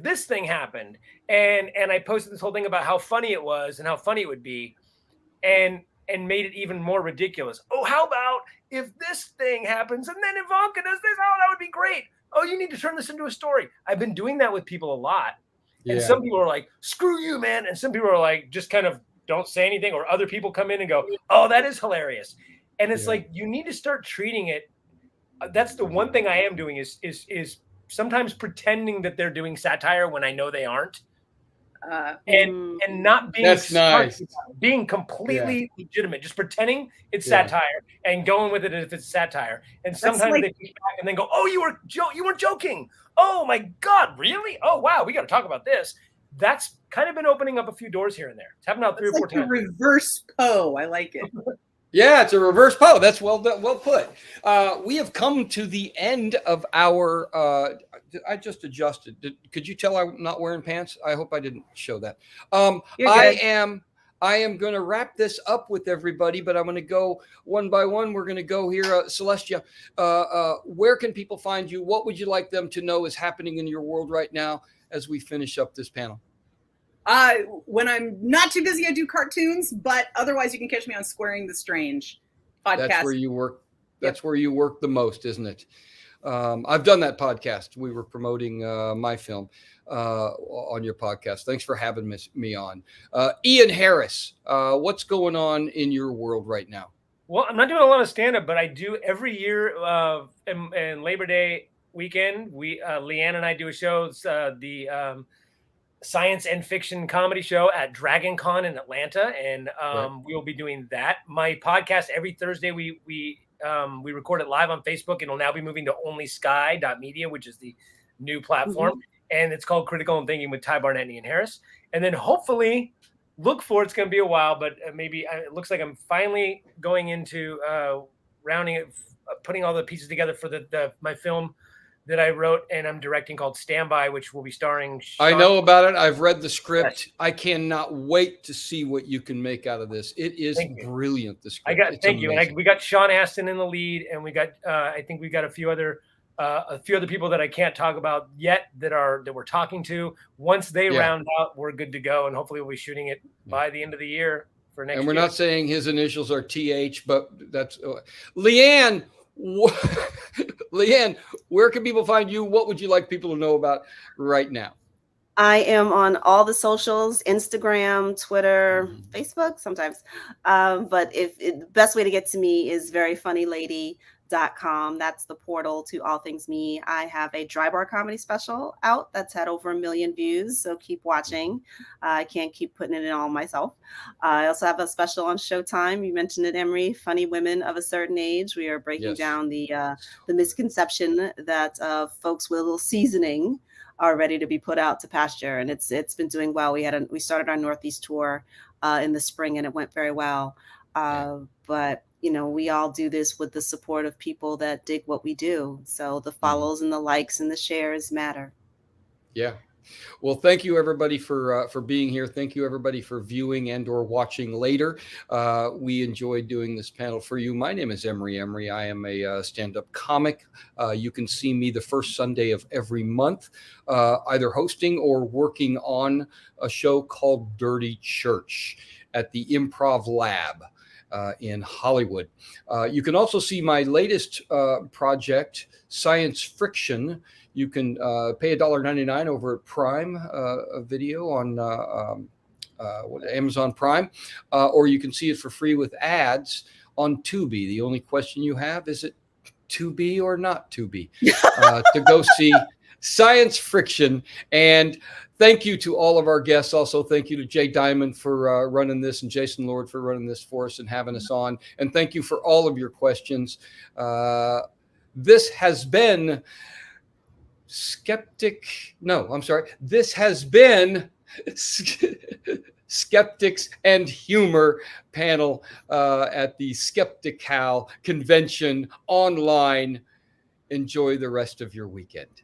[SPEAKER 3] this thing happened, and I posted this whole thing about how funny it was and how funny it would be, and made it even more ridiculous. Oh, how about if this thing happens and then Ivanka does this? Oh, that would be great. Oh, you need to turn this into a story. I've been doing that with people a lot. And some people are like, screw you, man. And some people are like, just kind of don't say anything. Or other people come in and go, oh, that is hilarious. And it's like, you need to start treating it. That's the one thing I am doing is sometimes pretending that they're doing satire when I know they aren't. And not being
[SPEAKER 1] nice.
[SPEAKER 3] Being completely legitimate, just pretending it's satire and going with it as if it's satire. And sometimes they push back and then go, "Oh, you weren't joking. Oh my God, really? Oh wow, we got to talk about this." That's kind of been opening up a few doors here and there. It's happened out 3 or 4 times.
[SPEAKER 4] Reverse Poe, I like it.
[SPEAKER 1] Yeah, it's a reverse Poe. That's well put. We have come to the end of our. I just adjusted. Could you tell I'm not wearing pants? I hope I didn't show that. I am going to wrap this up with everybody, but I'm going to go one by one. We're going to go here. Celestia, where can people find you? What would you like them to know is happening in your world right now as we finish up this panel?
[SPEAKER 4] When I'm not too busy, I do cartoons, but otherwise you can catch me on Squaring the Strange podcast.
[SPEAKER 1] That's where you work. That's where you work the most, isn't it? I've done that podcast. We were promoting my film on your podcast. Thanks for having me on. Ian Harris, what's going on in your world right now?
[SPEAKER 3] Well, I'm not doing a lot of stand-up, but I do every year in Labor Day weekend. Leighann and I do a show. It's the science and fiction comedy show at Dragon Con in Atlanta, and we'll be doing that. My podcast every Thursday we record it live on Facebook, and it'll now be moving to onlysky.media, which is the new platform. And it's called Critical and Thinking with Ty Barnett and Ian Harris. And then hopefully look for, it's going to be a while, but maybe it looks like I'm finally going into rounding it, putting all the pieces together for my film that I wrote and I'm directing called Standby, which will be starring Sean.
[SPEAKER 1] I know about it. I've read the script. Yes. I cannot wait to see what you can make out of this. It is brilliant. The script.
[SPEAKER 3] Thank you. And we got Sean Astin in the lead, and we got I think we got a few other people that I can't talk about yet that we're talking to. Once they round out, we're good to go, and hopefully we'll be shooting it by the end of the year for next year.
[SPEAKER 1] And we're not saying his initials are TH, but that's Leighann. Leighann, where can people find you? What would you like people to know about right now?
[SPEAKER 2] I am on all the socials, Instagram, Twitter, Facebook sometimes. But the best way to get to me is veryfunnylady.com. That's the portal to all things me. I have a dry bar comedy special out that's had over 1 million views, so keep watching. I can't keep putting it in all myself. I also have a special on Showtime. You mentioned it, Emery, Funny Women of a Certain Age. We are breaking down the misconception that folks with a little seasoning are ready to be put out to pasture, and it's been doing well. We started our Northeast tour in the spring, and it went very well. But we all do this with the support of people that dig what we do. So the follows and the likes and the shares matter.
[SPEAKER 1] Yeah. Well, thank you everybody for being here. Thank you everybody for viewing and or watching later. We enjoyed doing this panel for you. My name is Emery Emery. I am a stand-up comic. You can see me the first Sunday of every month, either hosting or working on a show called Dirty Church at the Improv Lab in Hollywood. You can also see my latest project, Science Friction. You can pay $1.99 over at Prime Video on Amazon Prime, or you can see it for free with ads on Tubi. The only question you have is it to be or not to be to go see Science Friction. And thank you to all of our guests. Also, thank you to Jay Diamond for running this and Jason Lord for running this for us and having us on. And thank you for all of your questions. This has been This has been Skeptics and Humor panel at the Skeptical Convention online. Enjoy the rest of your weekend.